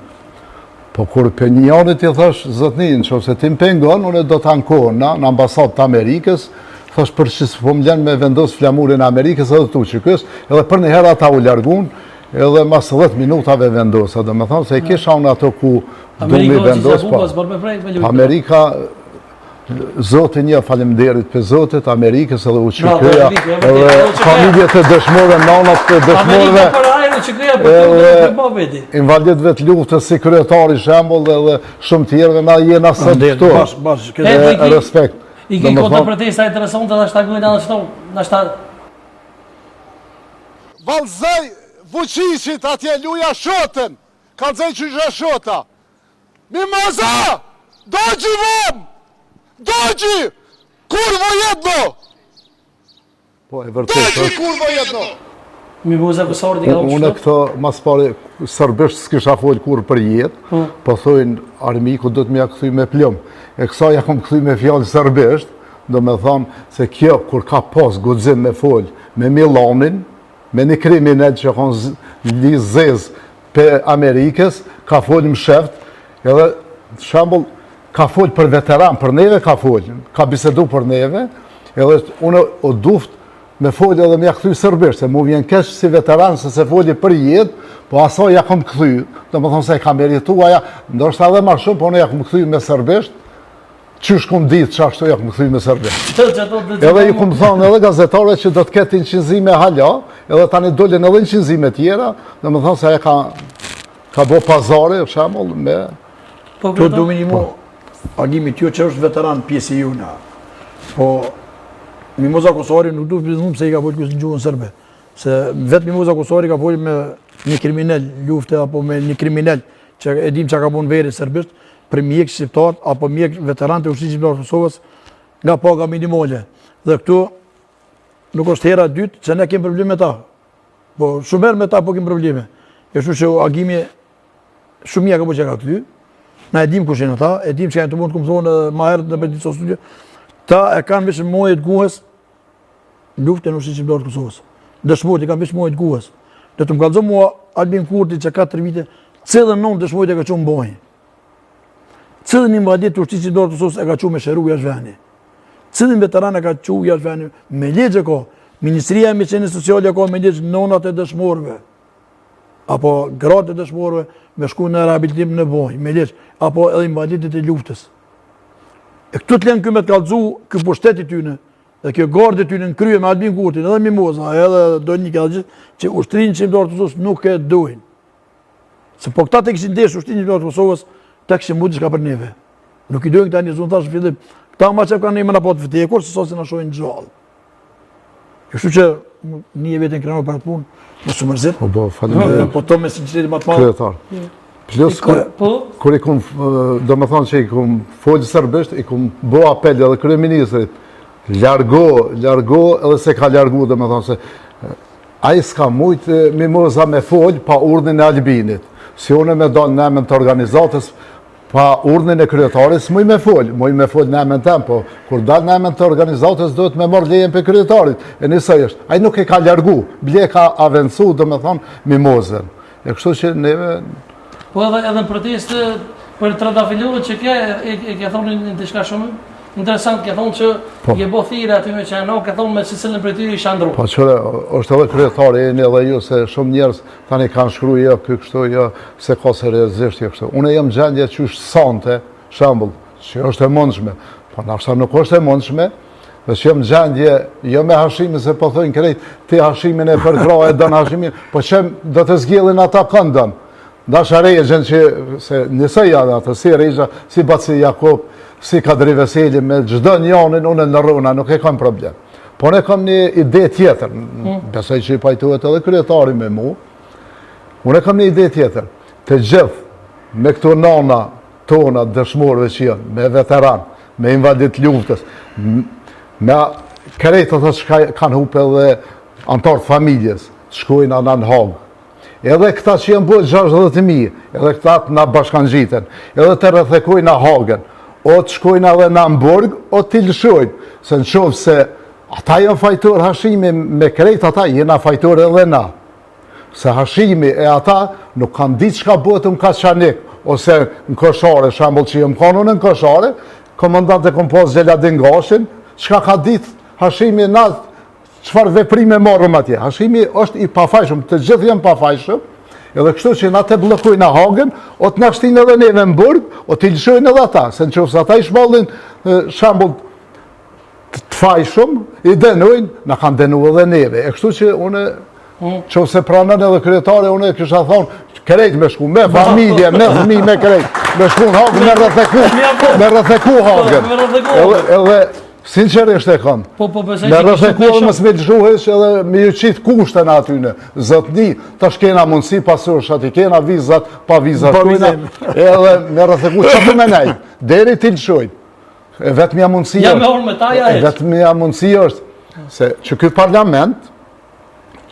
Po kur për një janit i thash, zotnin, që ose ti më pengon, unë do të ankona në ambasatë të Amerikës, thash për që s'po më lënë me vendos flamurin e Amerikës edhe të UÇK-s, edhe për një herë ata u largun, edhe mas 10 minutave vendosa, dhe me thonë se i kisha unë ato ku du mi vendos, Amerika, zotin një falemderit për zotit, Amerikës edhe UÇK-ja, edhe familjet e dëshmorëve, nanat të dëshmorëve, edhe invalidëve të luftës si kryetari shembull edhe shumë tjerëve na jena së këto, respekt. I ki kontra protesta interesante dhe ashta gujnë edhe ashta... Valzaj Vučićit atje luja shotën, ka zaj që gjë shota. Mimoza! Dođi vam! Dođi! Kurvo jedno! Po, e vërtet, Dođi kurvo jedno! Mimoza kësor di ka u unë këto, mas pare, sërbisht s'kisha folë kur për jetë, po thojnë, armiku do të mja këthuj me plëm. E kësa ja kom këthuj me fjallë sërbisht, do me thonë se kjo, kur ka pas gudzim me folë, me Milanin, me një kriminal që konë lizez për Amerikës, ka folë më sheft, edhe shambull, ka folë për veteran, për neve ka folë, ka bisedu për neve, edhe unë o duft me folë edhe me ja këthy sërbisht, se mu vjen kesh si veteran, se folë për jetë, po aso ja kom këthy, do më thonë se ka meritu aja, ndoshta edhe ma shumë, po unë ja kom këthy me sërbisht, qysh kom ditë që ashtu ja kom këthy me sërbisht. Edhe ju kom thonë edhe gazetare që do të ketë inqinzime hala, edhe tani dolin edhe inqinzime tjera, do më thonë se aja ka bo pazare, shemull, me... To du minimu, agimi tjo që është veteran pjesë i juna, po Mimoza Kosari nuk du përdhënum se i ka folë kësë në gjuhën sërbe, se vetë Mimoza Kosari ka folë me një kriminell lufte, apo me një kriminell që edhim që ka punë veri sërbisht, për mjek shqiptar, apo mjek veteran të ushtrisë shqiptar Kosovës, nga paga minimale. Dhe këtu nuk është hera dytë që ne kemë probleme me ta. Po shumë herë me ta po kemë probleme. E shu që agimi shumë mjeka po që ka këty, na edhim kush e në ta, edhim që ka në të mund të këmë thonë ma herët në përditë so studio, ta e kanë vishë mojët guhes luftën në ushtrisë shqiptar Kosovës. Dëshmojt i kanë vishë mojët guhes. Dhe të më kalëzë mua Albin Kurti që 4 vite, cëllën non dëshmojt e ka qumë bojnë. Cëllën invalid të ushtrisë shqiptar Kosovës e ka qumë me shëru jashtë veni. Cëllën veteran e ka qumë jashtë veni. Me legje ko, Ministria e Mjeqenit Sociale ka me legje nonat e dëshmorëve, apo gratë e dëshmorëve me shku në rehabilitim në bojnë, me legje, apo edhe invalidit e luftës. E këtu të lenë këmë të kalëzu këtë pushtetit tyne, dhe kjo gardë tyne në krye me Albin Kurtin, edhe Mimoza, edhe dojnë një këtë gjithë, që ushtrinë shqiptar të Kosovës nuk e dojnë. Se po këta të këshin desh ushtrinë shqiptar të Kosovës, të këshin mund shka për neve. Nuk i dojnë këta një zonë thashë fillim, këta ma që kanë një më në potë vëtekur, se sosin në shojnë gjallë. Kështu që një e vetën krenor për atë punë, në së mërzit, po to me sincerit më të madhë. Plus, kur i kum, do me thonë që i kum folë sërbisht, i kum bo apel edhe kryeministrit, largo edhe se ka largu, do me thonë se a i s'ka mujtë Mimoza me folë pa urdhën e Albinit. Si une me donë nëmën të organizatës, pa urdhën e kryetaris, muj me folë nëmën tem, po kur dalë nëmën të organizatës, do të me morë lejen për kryetarit. E njësë është, a i nuk e ka largu, bile ka avencu, do me thonë, Mimozën. E kështu që neve... Po edhe në protestë, Për trëndafilurët që e ke thonë një diçka shumë interesant, ke thonë që je bo thire aty me që janë, ke thonë me cilën për ty i shandru. Po qëre, është edhe kryetari e një dhe ju se shumë njerës tani kanë shkru jo kështu, jo se ka seriozisht jo kështu. Unë jam gjendje që është sante, shambull, që është e mundshme, po nashta nuk është e mundshme, dhe që jam gjendje, jo me Hashimi se po thëjnë krejt, ti Hashimin e përkra e dënë Hashimin, po që do të zgjellin ata këndën. Dasha Rejgjen që, se njësë janë atë, si Rejgja, si Baci Jakob, si Kadri Veseli, me gjdo njonin, unë në rruna, nuk e kam problem. Po ne kam një ide tjetër, besoj që i pajtuhet edhe kryetari me mu, unë e kam një ide tjetër, të gjithë, me këto nana tona dëshmorëve që janë, me veteran, me invadit luftës, me krejtë të që kanë hupe edhe antartë familjes, të shkojnë anë në Hagë. Edhe këta që jenë bërë 60.000, edhe këta të nga bashkan gjiten, edhe të rrethekojnë në Hagën, o të shkojnë edhe në Hamburg, o të lëshojnë, se në qovë se ata jenë fajtor Hashimi me krejt, ata jena fajtor edhe na. Se Hashimi e ata nuk kanë ditë që ka bëtë në Kaçanik, ose në Koshare, shambull që jemë kanun në Koshare, komandant e kompoz Gjeladin Gashin, që ka ditë Hashimi na, qëfar veprime marrëm atje. Hashimi është i pafajshëm, të gjithë jenë pafajshëm, edhe kështu që na të blokojnë në Hagën, o të nashtin edhe neve në Burg, o të lëshojnë edhe ata, se në qofës ata i shmallin shambull të fajshëm, i denojnë, na kanë denu edhe neve. E kështu që une, qofës e pranën edhe kryetare, une kësha thonë, krejt me shku, me familje, me fëmi, me krejt, me shku në Hagën, me rrëtheku Hagën. Edhe sinqerisht e kanë. Me rrëtheku edhe më smel zhuhesh edhe me ju qitë kushtën atyne. Zëtni, tash kena mundësi pasërsh ati, kena vizat, pa vizat kujna, edhe me rrëtheku që të menej, deri ti lëshojnë. E vetëmja mundësi është, vetëmja mundësi është, se që këtë parlament,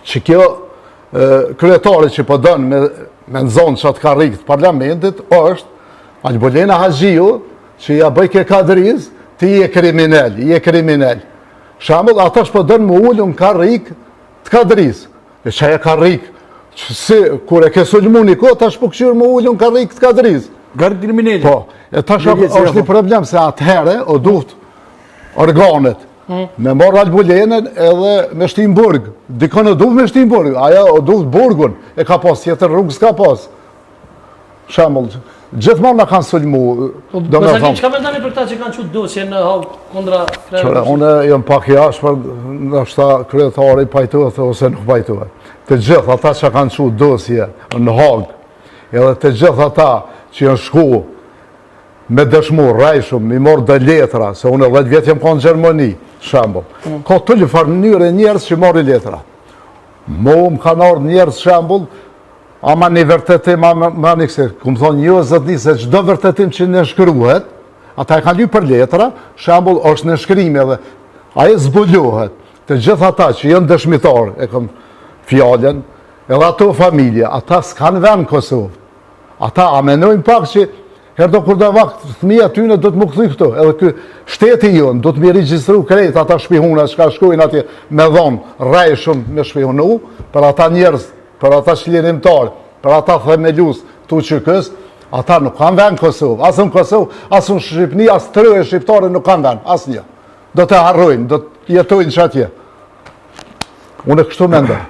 që kjo kryetari që po dënë me nëzonë që atë ka rikët parlamentit, është Albolena Haxhiu, që ja bëj ke kadriz, ti je kriminal, Shambull, ata shpo dënë më ullën ka rikë të kadriz. E që e ka rikë, si, kur e ke sulmu një kohë, ta shpo këshirë më ullën ka rikë të kadriz. Gardë kriminali. Po, e ta është një problem se atëhere o duht organet, me morë Albolenën edhe me shtim burg. Dikon o duht me shtim burg, aja o duht burgun, e ka pas, tjetër rrugë s'ka pas. Shambull, gjithmonë në kanë sulmu. Bëzaki, që ka me ndani për këta që kanë qëtë dosje në Hagë kundra krejtë? Unë jëmë pak jashtë, për nështë kryetari pajtuhet ose nuk pajtuhet. Të gjithë ata që kanë qëtë dosje në Hagë, edhe të gjithë ata që janë shku me dëshmu rajshëm, mi morë dhe letra, se unë 10 vjetë jem ka në Gjermani, shambull. Ka të lëfar njëre njerës që marë letra. Mo më kanë ardhë njerës shambull, ama një vërtetim, ama një kësë, këmë thonë një zëtni, se qdo vërtetim që në shkruhet, ata e kanë ly për letra, shambull është në shkrimi edhe, aje zbulohet, të gjithë ata që jënë dëshmitarë, e këm fjallën, edhe ato familje, ata s'kanë venë Kosovë. Ata amenojnë pak që, herdo kur do vakë thmija tyne, do të më këthy këto, edhe kë shteti jonë, do të mi regjistru krejt, ata shpihuna, që ka shkojnë atje me dhonë, rajshëm me shpihunu, për ata njerës, për ata shlinimtarë, për ata themelus të uqykës, ata nuk kanë venë Kosovë. Asë në Kosovë, asë në Shqipni, asë të rëve shqiptare nuk kanë venë, asë një. Do të harrojnë, do të jetojnë që atje. Unë e kështu mende.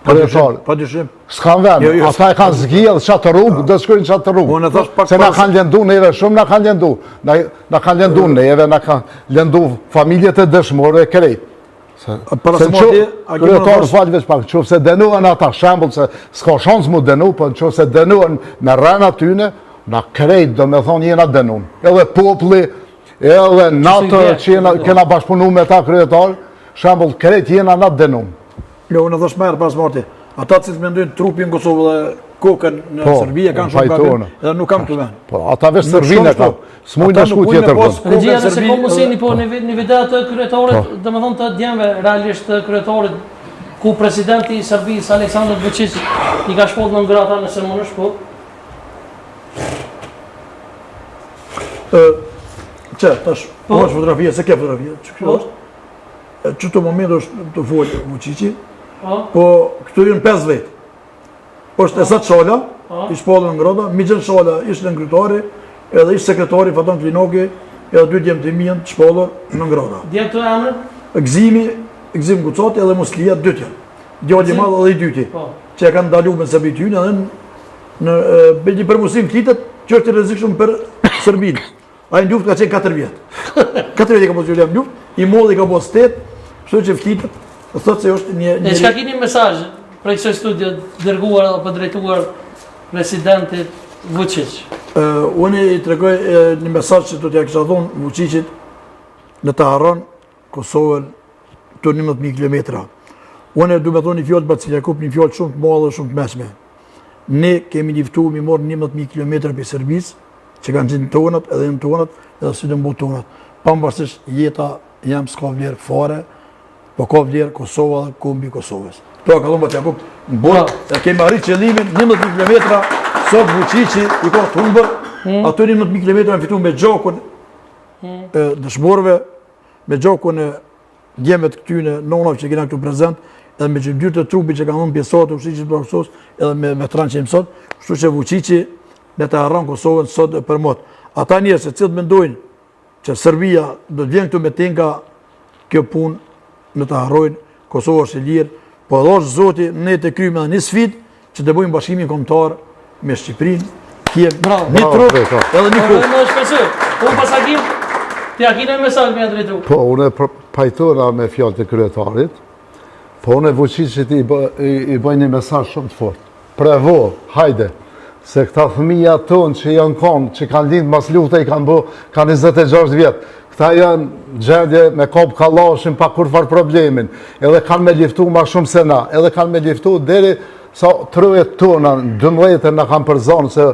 Pa dyshim. S'kanë venë, ata e kanë zgjellë qatë rrugë, do të shkojnë qatë rrugë. Se na kanë lëndu neve, shumë na kanë lëndu. Na kanë lëndu neve, na kanë lëndu familjet e dëshmore e krejt. Se kryetarë falë veç pak, qofë se denohen ata, shambull se s'ka shansë mu denu, po qofë se denohen me rrena tyne, na krejt do me thonë jena denun. Edhe popli, edhe natë që kena bashkëpunu me ta kryetarë, shambull krejt jena natë denun. Jo, unë dhe shmerë pas marti, ata që të mendojnë trupi në Kosovë dhe kokën në Serbia kanë shumë kapin, edhe nuk kam të venë. Po, ata vesh Serbinë e kam, s'mujnë në shku tjetër vënd. Regjia dhe se komusini po një videat të kryetarit, dhe me thonë të djemve realisht të kryetarit, ku presidenti i Serbisë, Aleksandar Vučić, i ka shpot në ngrata nëse më në shpot. Që, tash, po është fotografia, se ke fotografia, që kjo është? Që të moment është të folë Vučići, po këtu jënë 5 vetë. është Esat Shola, i shpallën në Ngroda, Mixhen Shala ishte në kryetari, edhe ishte sekretari Faton Klinoki, edhe 2 djemë të mijën të shpallur në Ngroda. Djemë të emrin? Gzim Gucati edhe Muslia 2 janë. Djali i madh edhe i dyti. Që e kanë ndaluar me sebi ty edhe në bëjë përmusim kitet që është i rrezikshëm për Serbinë. Ai në luftë ka qenë 4 vjet. 4 vjet ka pasur në luftë, i modhi ka pas 8, kështu që ftitet, thotë se është një E çka keni mesazh për kësaj studio dërguar apo drejtuar presidentit Vučić? Unë i tregoj një mesazh që do t'ja kisha thonë Vučićit në të harron Kosovën të 11.000 kilometra. Unë du me thonë një fjallë Bacil Jakub, një fjallë shumë të madhe, shumë të mesme. Ne kemi njiftu mi morë 11.000 kilometra për Serbisë, që kanë qenë tonat, edhe në tonat, edhe së dëmbu tonat. Pambarësisht jeta jam s'ka vlerë fare, po ka vlerë Kosova dhe kombi Kosovës. To ka thonë Bacil Jakub, në botë, e kemi arrit qëllimin 11.000 kilometra, sot Vučići i ka të humbër, ato 11.000 kilometra në fitu me gjakun dëshmorëve, me gjakun e djemet këtyne nonave që kena këtu prezent, edhe me gjymdyrë të trupi që ka nëmë pjesat të Vučićit për Kosovës, edhe me veteran që imësot, kështu që Vučići në të harran Kosovën sot për mot. Ata njerë se cilët mendojnë që Serbia do të vjen këtu me tenka kjo punë në të harrojnë, Kosovë është e lirë, po edhe është zoti ne të krymë edhe një sfit që të bëjmë bashkimin kombëtar me Shqipërinë, një trup edhe një kohë. Ja kina mesazh me drejtu. Po, unë pajtora me fjalët e kryetarit, po unë Vučićit i bëj një mesazh shumë të fortë. Prevo, hajde, se këta fëmija tonë që janë konë, që kanë lindë mas lufte i kanë bo, kanë 26 vjetë. Këta janë gjendje me kopë kallashin pa kur farë problemin, edhe kanë me liftu ma shumë se na, edhe kanë me liftu deri sa 30 tona, 12 në kanë përzonë se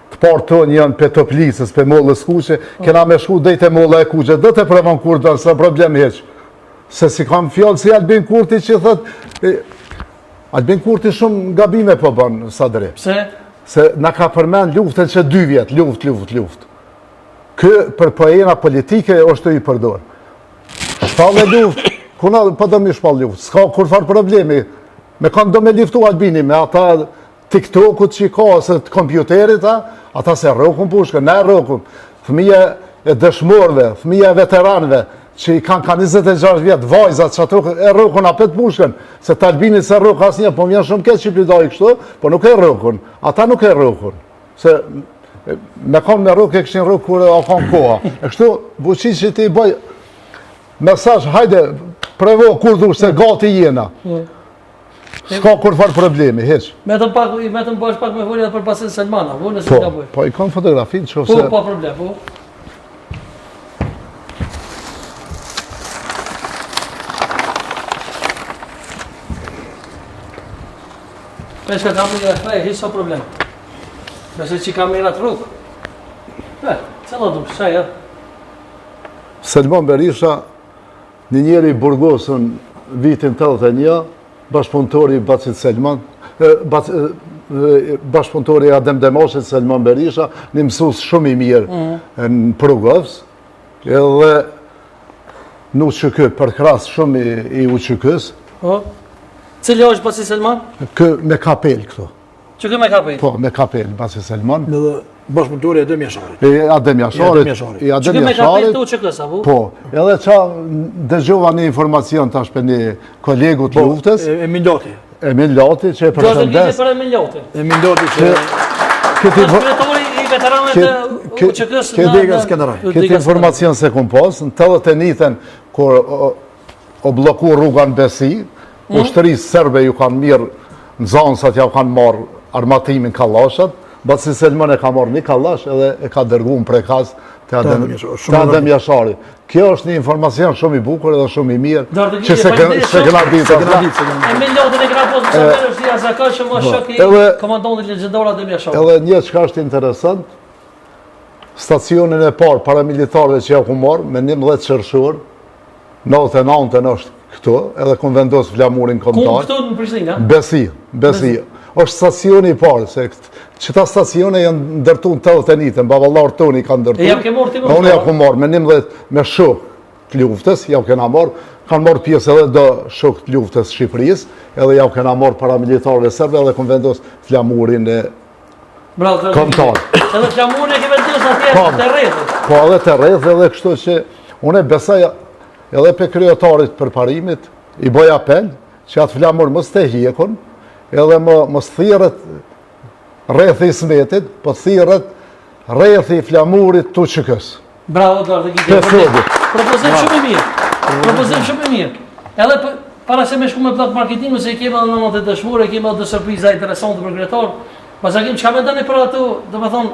të parë tonë janë për Toplicës, për mollës kuqe, kena me shku dhejt e mollë e kuqe, dhe të prevon kurta, së problem heq. Se si kam fjallë si Albin Kurti që thët, Albin Kurti shumë gabime po banë, Sadri. Pse? Se na ka përmen luftën që 2 vjetë, luft. Kë për pojena politike është të i përdor. Shpallë luft, kuna për do mi shpallë luft, s'ka kur farë problemi, me kanë do me liftu Albini, me ata TikTokut që i ka, ose të kompjuterit, ata se rrokun pushkën, ne rrokun. Fëmija e dëshmorve, fëmija e veteranve, që i kanë 26 vjetë, vajzat që ato e rrokun apet pushkën, se të Albinit se rrok asnjë, po vjen shumë keq Shqipëridari kështu, po nuk e rrokun, ata nuk e rrokun. Se me kanë me rrok e këshin rrok kur e kanë koha. E kështu, Vučići ti bëj mesazh, hajde, prevo kur dhush se gati jena. S'ka kur farë problemi, heq. Metëm bësh pak me folja për pasin Selmana, po nëse ka bëj. Po, i kanë fotografin që Po, pa problem, po. Peshka kamera e shprej, hiç sa problem. Nëse që kamera të rrugë. Cëlla du, shaj, ja. Selman Berisha, një njeri i Burgosën vitin 81, bashkëpunëtori Bacit Selman, bashkëpunëtori Adem Demashit Selman Berisha, një mësus shumë i mirë në Prugos, edhe në Uqëkë, për krasë shumë i Uqëkës. Cili është Bacit Selman? Kë me kapel këto. Që kë me kapel? Po, me kapel, Bacit Selman. Edhe bashkëpunëtori Adem Jasharit. Adem Jasharit. Që kë me kapel të Uqëkës, apo? Po, edhe qa dëgjova një informacion tash për një kolegu të luftës. Emil Lati. Emil Lati, që e përshëndes. Për Emil Lati. Emil Lati që... Është kryetori i veteranëve të Uqëkës në... Këtë informacion se kum pas, në 81-ën, kur o bloku rruga në Besi, ushtërisë serbe ju kanë mirë në zanësat, ja u kanë marë armatimin kallashat, Bacit Selman e ka marrë një kallash edhe e ka dërgu në prekas të Adem Jashari. Kjo është një informacion shumë i bukur edhe shumë i mirë, që se këna ditë. Emil Lati e këna posë që mërë është i Azaka që më shok i komandantit legjendor Adem Jashari. Edhe një që ka është interesant, stacionin e parë paramilitarëve që ja ku marrë, me 11 qërshur, 99 është këto, edhe kun vendosë flamurin kombëtar. Këtu në Prishtinë? Besi. Është stacioni i parë, se qëta stacione janë ndërtu në 81-ën, baballar toni kanë ndërtu. E jam ke morë ti më? Unë jam ku marrë, me 11 me shok të luftës, jam kena marrë, kanë marrë pjesë edhe do shok të luftës Shqipërisë, edhe jam kena marrë paramilitarëve serbe, edhe kun vendosë flamurin e Kombëtar. Edhe flamurin e ke vendosur atje te rrethët. Po edhe te rrethët edhe kështu që unë besoj edhe pe kryetarit për parimit i bëj apel që atë flamur mos të hiekun, edhe mos thirret rrethi i smetit, po thirret rrethi i flamurit tuçkës. Bravo Eduardo Giti. Propozim shumë i mirë. Propozim shumë i mirë. Edhe para se me shku me plak marketingu, se i kemi edhe në notë dëshmore, kemi edhe surpriza interesante për kryetar. Pasakim çka mendoni për ato, domethënë,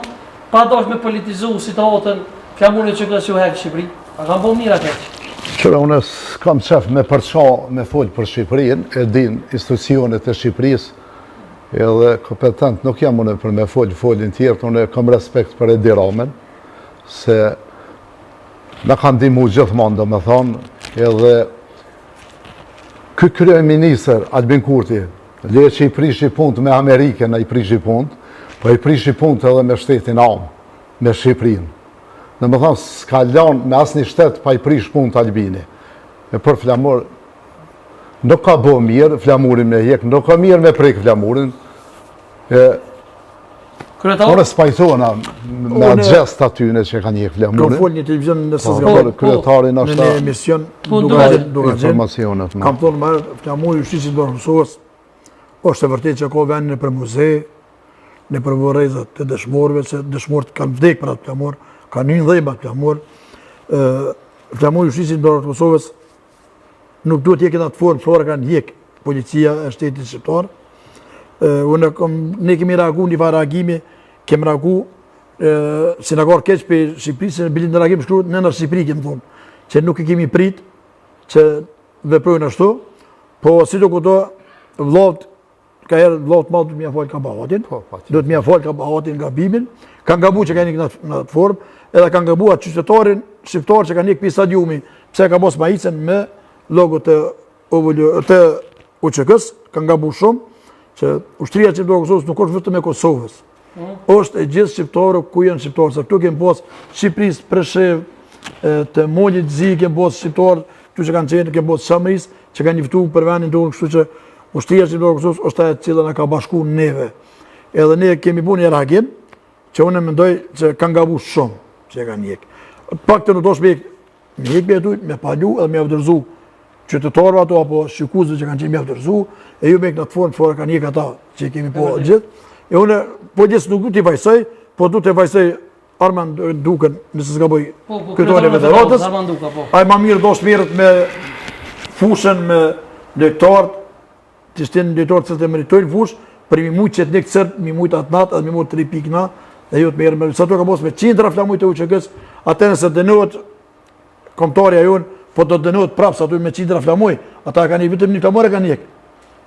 pa dosh me politizu situatën, flamurit që kësaj herë në Shqipëri. A kanë bërë mirë atë? Qëra unë s'kam qef me përqa me folë për Shqipërinë, e din institucionet e Shqipërisë, edhe kompetent nuk jam unë për me folin tjertë, unë kam respekt për Edi Ramen, se në kanë dimu gjithmonë, do me thonë, edhe kryeministër Albin Kurti, le që i prishi punt me Amerikën, i prishi punt, po i prishi punt edhe me shtetin amë, me Shqipërinë. Në më thonë, s'ka lanë me asë një shtetë pa i prish punë të Albini. E për flamur, nuk ka bo mirë, flamurin me hjek, nuk ka mirë me prejkë flamurin. Unë s'pajtona me atë gjest atyne që ka njek flamurin. Kam folë një televizion nësë zgaboj, kryetarin në një emision duke informacionet. Kam thonë marë, flamuri Jushticinë bërë Kosovës, është e vërtet që ka venë në për muze, në për vërrejzat të dëshmorëve, që dëshmorët kanë vdek për atë flamur, ka një dhejba flamur. Flamuri Jushticinë bërë Kosovës nuk duhet jek në atë formë, flora kanë jek policia e shtetit shqiptar. Ne kemi reagu një farë reagimi, kemi reagu si në garë keq për Shqipëri, se në bilin në reagim shkruat në Shqipëri, kemi thonë, që nuk i kemi prit që veprojnë ashtu, po si do këto vlavt, ka herë vlavt madhë du të mja falë kabahatin, du të mja falë kabahatin nga bimin, kanë gabu që ka një në atë formë, edhe kanë gabu atë qytetarin shqiptar që ka një këpi stadiumi, pse ka mos majicen me logo të UÇK-s, kanë gabu shumë, që ushtria qiptarë Kosovës nuk është vetëm e Kosovës, është e gjithë shqiptarë ku janë shqiptarë, se këtu kemë posë Shqipëris, Preshev, të Molit Zi, kemë posë shqiptarë, këtu që kanë qenë, kemë posë Shamris, që kanë njëftu për venin tonë, kështu që ushtria qiptarë Kosovës është e cila në ka bashku neve. Edhe ne kemi bu një reagim, që unë mendoj që kanë gabu shumë, që e kanë njek. Pak të në dosh me njek me jetujt, me palu edhe me avdërzu qytetarëve ato, apo shqykuzve që kanë qenë me avdërzu, e ju me këtë formë, fora kanë njek ata që kemi po gjithë. E unë, po gjithë nuk du t'i vajsoj, po du t'i vajsoj Arman Duken, nëse s'ka boj kryetari i federatës. Ai ma mirë dosh merret me fushën me lojtarët, që shtin lojtarët që të meritojnë fushë, për mi mujtë që të nekë cërë, mi mujtë atë natë, edhe mi mujtë 3 pikë na, dhe ju të merë me, sa të ka mos me qindra flamujtë e UÇK-s, atë nëse dënohet kombëtarja jonë, po do të dënohet prapë, sa të me qindra flamuj, ata ka një vitëm një flamur e ka njek.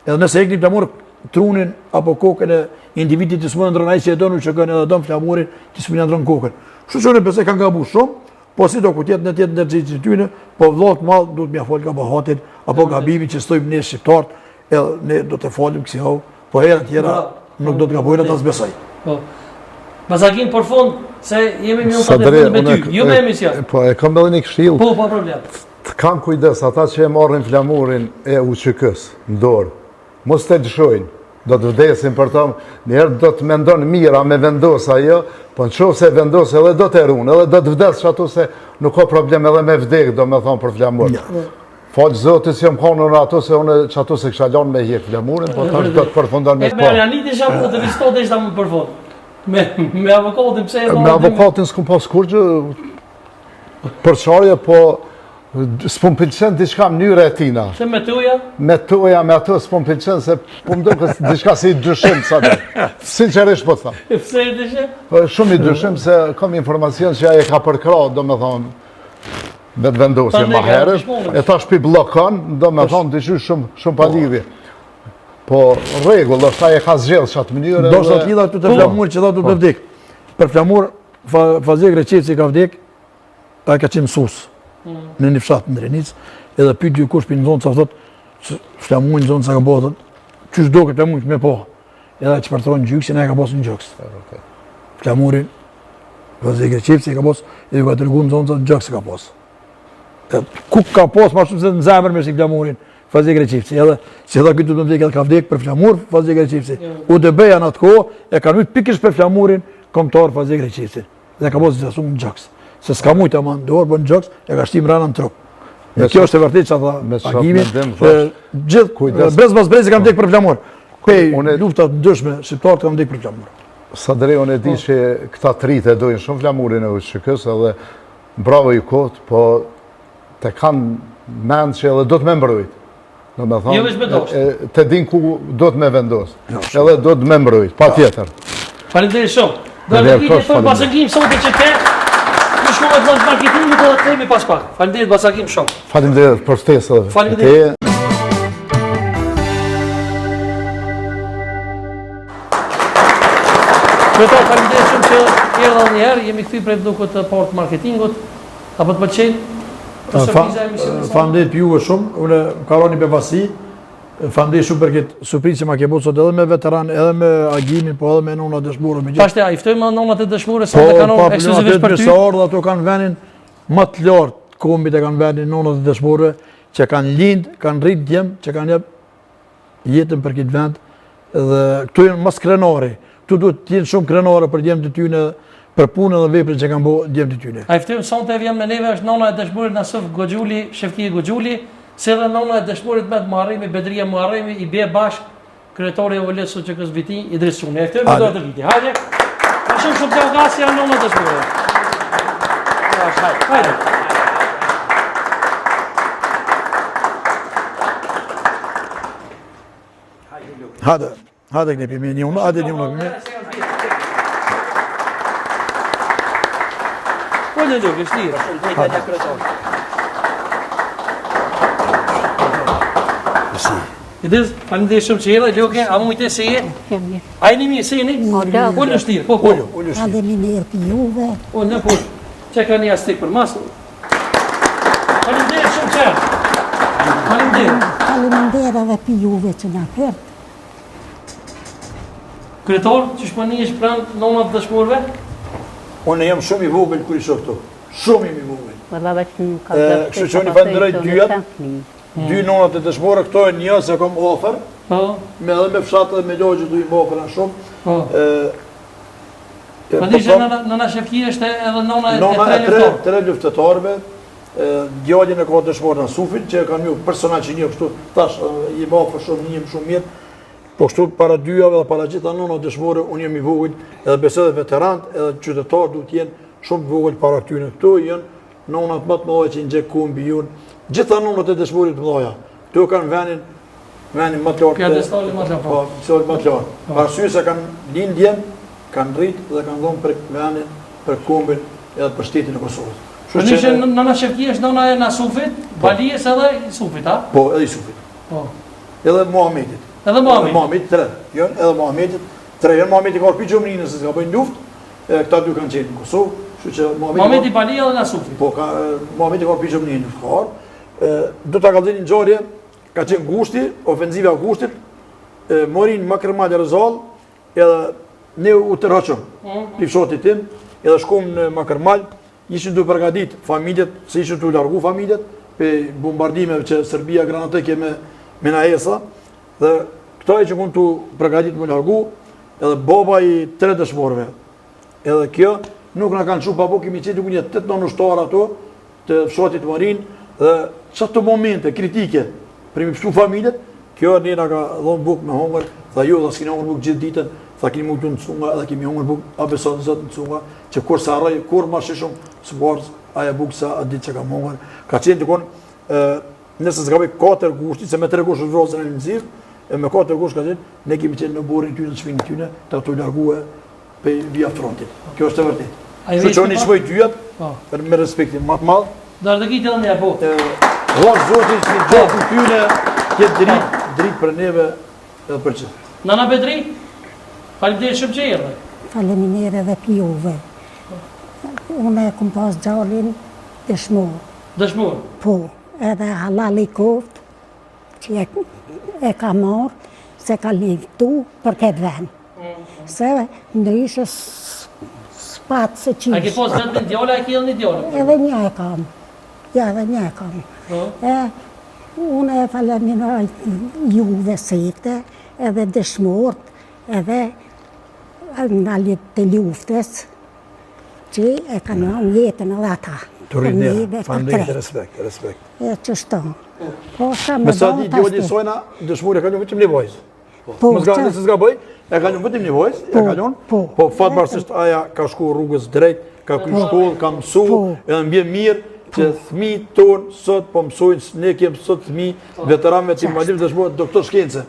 Edhe nëse ek një flamur trunin, apo kokën e individit të smunë ndronë, ai që e donë UÇK-n edhe donë flamurin, që smunë ndronë kokën. Kështu që unë besoj kanë gabu shumë, po si do ku tjetë në tjetë në gjëjtë tyne, po vllot malë duhet mja folë kabahatin, apo gabimin që stojmë ne shqiptarët, edhe ne do të falim kësi hau, po herë tjera nuk do të gabojnë ata s'besoj. Mazakin për fund, se jemi një të të me ty, ju me emision. Po, e kam edhe një këshill. Po, pa problem. Të kanë kujdes, ata që e marrin flamurin e UÇK-s në dorë, mos të dëshojnë, do të vdesin për ta, njerë do të mendon mira me vendos ajo, po në qovë se vendos edhe do të erunë, edhe do të vdes që atu se nuk ka problem edhe me vdek, do me thonë për flamur. Falë Zotit që më konë në ato se unë që ato se kësha lanë me hjek flamurin, po tash do të përfundon me të po. Me Janit isha më të vizitot ishta më përfund. Me avokatin pse e do... Me avokatin s'kum pas kurgjë, përqarje, po s'pun pëlqen diçka mënyre e tina. Se me tuja? Me tuja, me ato s'pun pëlqen, se pun do kësë diçka si i dyshim, sa dhe. Sinqerisht po të thamë. Pse i dyshim? Shumë i dyshim, se kam informacion që aje ka përkra, do me thonë, vetë vendosje ma herës, e ta shpi blokon, do me thonë dyshy shumë pa lidhje. Po regull, do shta e ka zgjedhë qatë mënyrë... Do shta t'lidha të flamur që da du të vdik. Për flamur, Fazje Greqeci ka vdik, a ka qenë mësus në një fshatë në Drenicë, edhe pyet dy kush për në zonë, sa thotë, flamurin në zonë sa ka bëhë, qysh do këtë flamurin që me po, edhe që përtrojnë gjykës, e ne ka posë në gjykës. Flamurin, Fazje Greqeci ka posë, edhe ka të rëgu në zonë sa gjykës ka posë. Ku ka posë, ma shumë se në zemër me si flamurin, Fazi Greqifci. Edhe si dha këtë të më vdek edhe ka vdek për flamur Fazi Greqifci. UDB-ja në atë kohë e ka mujt pikërisht për flamurin kombëtar Fazi Greqifci. Dhe ka posë gjithashtu në gjaks. Se s'ka mujt e manë dorë, bën gjaks, e ka shtim rana në trup. Dhe kjo është e vërtet që ata pagimin. Gjithë brez pas brezi kam vdek për flamur. Pej luftat ndryshme shqiptarët kam vdek për flamur. Sa drejt unë e di që këta tritë e dojnë shumë flamurin e USHK-s edhe bravo i kot, po te kanë mend që edhe do të me mbrojt. Do me thonë, te din ku do të me vendos. Edhe do të me mbrojt, pa tjetër. Faleminderit shumë. Do të kemi për Basagim sotë që te në shkollat e marketingit do të kemi pas pak. Faleminderit Basagim shumë. Faleminderit për ftesën. Faleminderit. Kryetar, faleminderit shumë që erdha një herë, jemi këthy prej dukut të partë marketingut, apo të pëlqen? Faleminderit juve shumë, unë ka roni befasi, faleminderit shumë për këtë surprizë që ma ke bërë sot edhe me veteran, edhe me agimin, po edhe me nonat dëshmore. Pashte, a i ftojmë nonat e dëshmore, sa të kanon ekskluzivisht për ty? Po, dhe ato kanë venin më të lartë, kombit e kanë venin nonat e dëshmore, që kanë lindë, kanë rritë djemë, që kanë jetën për këtë vend, dhe këtu jenë mas krenari. Tu duhet të jenë shumë krenare për djemë të tyne, për punë dhe veprën që kanë bo djemë të tyne. A i ftojmë sonte e vjen me neve është nona e dëshmurit Nasuf Goxhuli, Shefkije Goxhuli, se edhe nona e dëshmurit me të Muharremi, Bedria Muharremi, i bje bashk, kryetori e Olet SOÇK-s Viti, Idris Çuni. E ftojmë me dorë të viti. Hajde. A shumë delegasi janë nona e dëshmurit. Hajde. Hajde. Hajde knepi me një unë, hajde një unë me. Po në lukë, është lirë. Idris, faleminderit shumë që erdhe, Ljoke, a mujtë se je? A jeni mirë, se jeni? Po në shtirë, po. Faleminderit juve. Po në push, që ka një astik për masë. Faleminderit shumë që. Faleminderit. Faleminderit edhe për juve që nga përtë. Kryetar, që shpëni është pranë nonat dëshmorëve? Unë jam shumë i vogël kur i shoh këtu. Shumë i vogël. Kështu që unë i falenderoj dyat, dy nonat e dëshmore, këto e një se kom ofër, me edhe me fshatë dhe me logje du i më ofëra shumë. Po di që nëna Shefkije është edhe nona e tre luftetarëve, djallin e ka dëshmore në Sufin, që kam ju personal që një kështu, tash i më ofër shumë, një më shumë mirë. Po kështu para dyjave dhe para gjitha nonat dëshmore, unë jem i vogël, edhe besoj edhe veterant, edhe qytetarë duhet jenë shumë të vogël para këtyne. Këtu jenë nonat më të mëdha që i nxek ku mbi jun. Gjitha nonat e dëshmorit të mëdha. Këtu kanë venin më të lartë. Pjedestali më të lartë. Po, pjedestali më të lartë. Për arsye se kanë lindjen, kanë rritë dhe kanë dhënë për venin, për kombin edhe për shtetin e Kosovës. Kështu që nëna Shefkije është nona e Nasufit, Balijes edhe i Sufit, a? Po, edhe i Sufit. Po. Edhe Muhamedit. Edhe Muhamedit, tre. Jënë edhe Muhamedit, tre. Jënë Muhamedit ka orpi gjumrinë nëse s'ka bëjnë luft, këta dy kanë qenë në Kosovë. Muhamedi Balija dhe Nasufi. Po, Muhamedi ka orpi gjumrinë në fkarë. Do të kalëzini në gjarje, ka qenë Gushti, ofenzive a Gushtit, morin Makremali Rezal, edhe ne u tërhoqëm, pifshotit tim, edhe shkum në Makremali, ishin të përgadit familjet, se ishin të largu familjet, pe bombardimeve që Serbia granateke me Minaesa, dhe këta e që mund të përgatit me largu, edhe baba i tre dëshmorëve. Edhe kjo, nuk në kanë shumë papo, kemi qenë të kunje 8 në ushtarë ato, të fshatit marin, dhe qatë momente kritike, për mi pështu familjet, kjo një nga ka dhonë buk me hongër, dhe jo dhe s'kini hongër buk gjithë ditën, dhe kini mund të në cunga, edhe kemi hongër buk abesatë në zëtë në cunga, që kur sa arraj, kur ma shishëm, së barës, aja buk sa atë ditë që ka hongër. Ka qenë të konë, nëse s'ka bëj 4 gushtit, se me 3 gushtit vrasën e nëzirë, me 4 gushtit ka qenë, ne kemi qenë në borin tyne, në shpinë tyne, të ato largue pe via frontit. Kjo është e vërtet. Shtu që unë i shpoj dyat, me respektin matë madhë. Darë dhe kitë edhe një, po. Rrasë zotit që një gjatë në tyne, kjetë dritë për neve edhe për që. Nana Bedri, faleminderit shumë që erdhe. Faleminderit edhe për juve. Unë e kom pas gjallin dëshmor. Dëshmor? Po, edhe halal i koft, që e ka marrë, se ka liftu për këtë vend. Se ndryshë s'patë se qishë. A ke pas vetëm djallë, a ke edhe një djallë? Edhe një e kam. Ja, edhe një e kam. Unë e faleminoj juve sete, edhe dëshmort, edhe nga të luftës, që e kanë jetën edhe ata. Të rritë, faleminderit, respekt. E qështo. Me sa di djoli sojna, dëshmur e kanë vetëm nevojës. Nëse s'ka bëj, e kanë vetëm nevojës, e kanë po fatmirësisht aja ka shku rrugës drejt, ka kry shkollë, ka mësu, edhe mbje mirë, që thmi tonë sot po mësojnë, ne kemë sot thmi veteranëve të invalidëve të shmohet doktor shkence.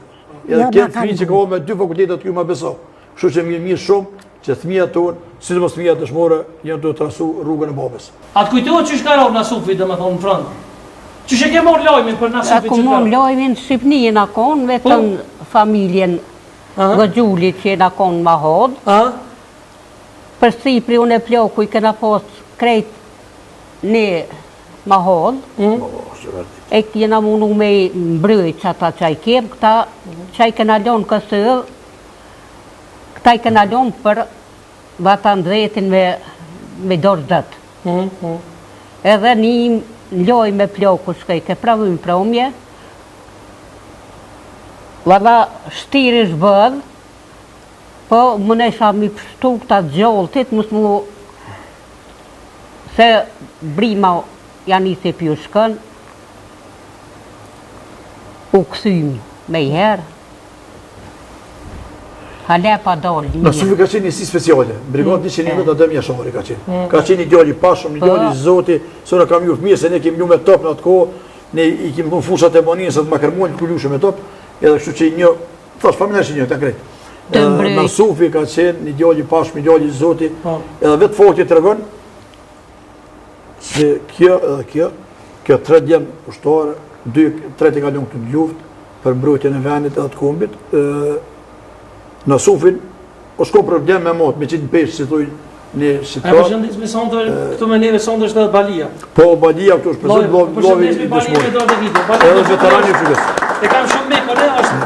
Edhe kemë thmi që ka me 2 fakultetet kjo ma beso. Kështu që mirë shumë që thmija tonë, si të mos thmija të shmore, janë të trasu rrugën e babës. A të kujtohet që shka rovë Nasufi, dhe me thonë në frëndë? Që që ke morë lojmin për Nasufi që ka? Ku morë lojmin në Shqipni në konë, vetëm familjen Gëgjullit që në konë ma hodë. Për Sipri unë e ploku i këna posë krejt në ma hodë. E këna mundu me mbrëjt që ata që i kemë, këta që i këna lonë kësë, këta i këna lonë për vata ndretin me dorë dëtë. Edhe një loj me ploku shkaj ke pravim promje, vada shtiri shbëdh, po më nesha mi pështu këta gjollëtit, mësë mu se brima janë i se pjushkën, u kësym me i herë, hale pa dolë një. Nasufi ka qenë një si speciale, brigatë 101 të Adem Jashari ka qenë. Ka qenë një djali pashëm, një djali zoti, së në kam jurë mirë, se ne kemi lu me top në atë kohë, ne i kemi thonë fushat e baninës, se të ma kërmojnë të kullushë me top, edhe kështu që një, thash, familar që një, të krejtë. Nasufi ka qenë një djali pashëm, një djali zoti, edhe vetë folti të regon, se kjo edhe kjo 3 djemë ushtare, 3 e kalon këtë luftë për mbrojtjen e vendit edhe të kombit. Nasufin, o shko problem me motë, me qitë në peshë, si thuj një shqiptar. E përshëndis me sondër, këtu me neve sondër është edhe Balia. Po, Balia këtu është prezent, blovi i dëshmori. Edhe veterani i frikës. E kam shumë me kone, është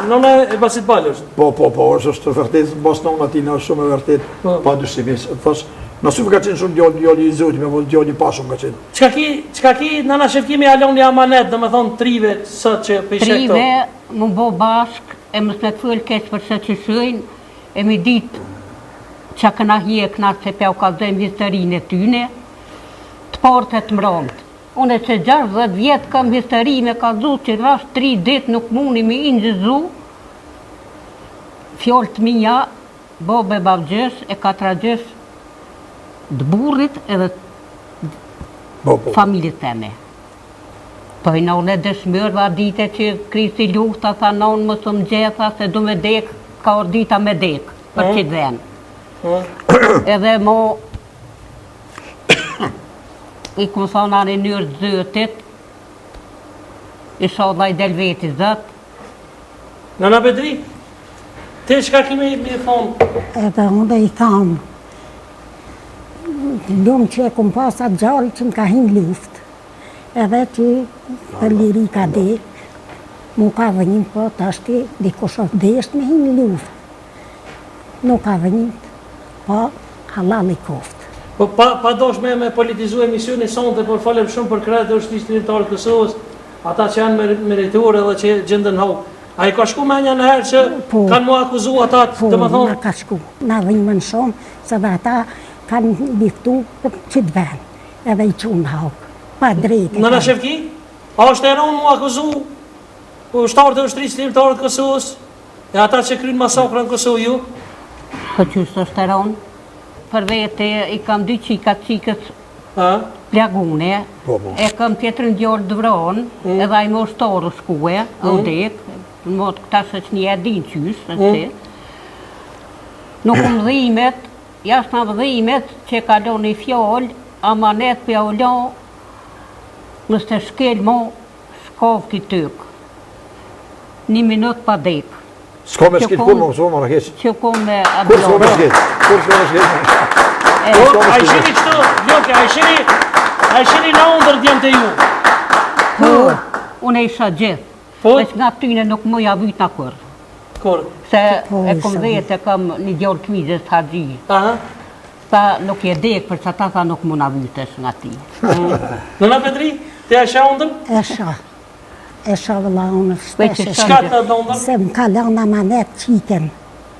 nona e Basit Bali është. Po, është vërtet, bas nona tina është shumë e vërtet, pa dyshimis. Nasufi ka qenë shumë djali i zoti, me djali pashëm ka qenë. Qka ki nëna Shefkimi alon një amanet, dhe me thonë trive sot që pëshe këto? Trive më bo bashk, e mësë me të fëllë keqë për se që shëjnë, e mi ditë që këna hje këna se pe u ka dhem historinë e tyne, të portet mromët. Unë që 60 vjetë kam histori me ka dhu që rash 3 ditë nuk mundi me ingjëzu, fjollë të minja, bobe babgjës e 4 gjës, të burrit edhe familjet teme. Po i nënë e dëshmërva dite që krisi lufta, tha nënë më së më gjetha se du me dek, ka ordita me dek, për që të dhenë. Edhe mo, i këmë thonë anë i njërë zëtit, i shodha i del veti zët. Nëna Bedri, te shka kime i thonë? Edhe unë i thamë, lumë që e këmë pas atë gjallë që më ka hinë luft, edhe që për liri ka dek, mu ka vënjim, po të ashti dikush është desht me hinë luft. Nuk ka vënjim, po halal i koft. Po pa dosh me politizu emisioni sonde, por falem shumë për kretë është ishtritarë Kosovës, ata që janë meritorë edhe që gjendën hau. A i ka shku me një nëherë që kanë mu akuzu ata të më thonë? Po, ka shku, na vënjimën shumë, se dhe ata kanë liftu për qitë ven, edhe i qunë hauk, pa drejtë. Nëna Shefki, a është e ronë mu akuzu ushtarët e ushtrisë lirëtarët Kosovës, e ata që krynë masakrën në Kosovë ju? Po qështë është e ronë? Për vete i kam 2 qikat qikës plagune, e kam tjetër në gjorë dëvronë, edhe a i më ushtarë shkue, o dek, në motë këta së që një e din qysh, nuk më dhimet, jashtë në vëdhimet që kalon i fjollë, amanet për aulon, nësë të shkel mo, shkov t'i tëk. 1 minut pa dek. S'ka me shkel kur më mësua, më në keqë. Që kom me Kur s'ka me shkel? Kur s'ka me shkel? A i shiri qëto, Ljoke, a i shiri në ndër djemë të ju? Po, unë e isha gjithë, veç nga tyne nuk më javit në kërë. Kur? Se e kom dhejtë e kam një gjallë këmizës të haqji. Tha nuk je dek, për që ta tha nuk më në vytesh nga ti. Nëna Bedri, te e shë ndër? E shë. E shavëlla unë shteshe. Shka të ndonëdër? Se më ka lënë amanet qiken.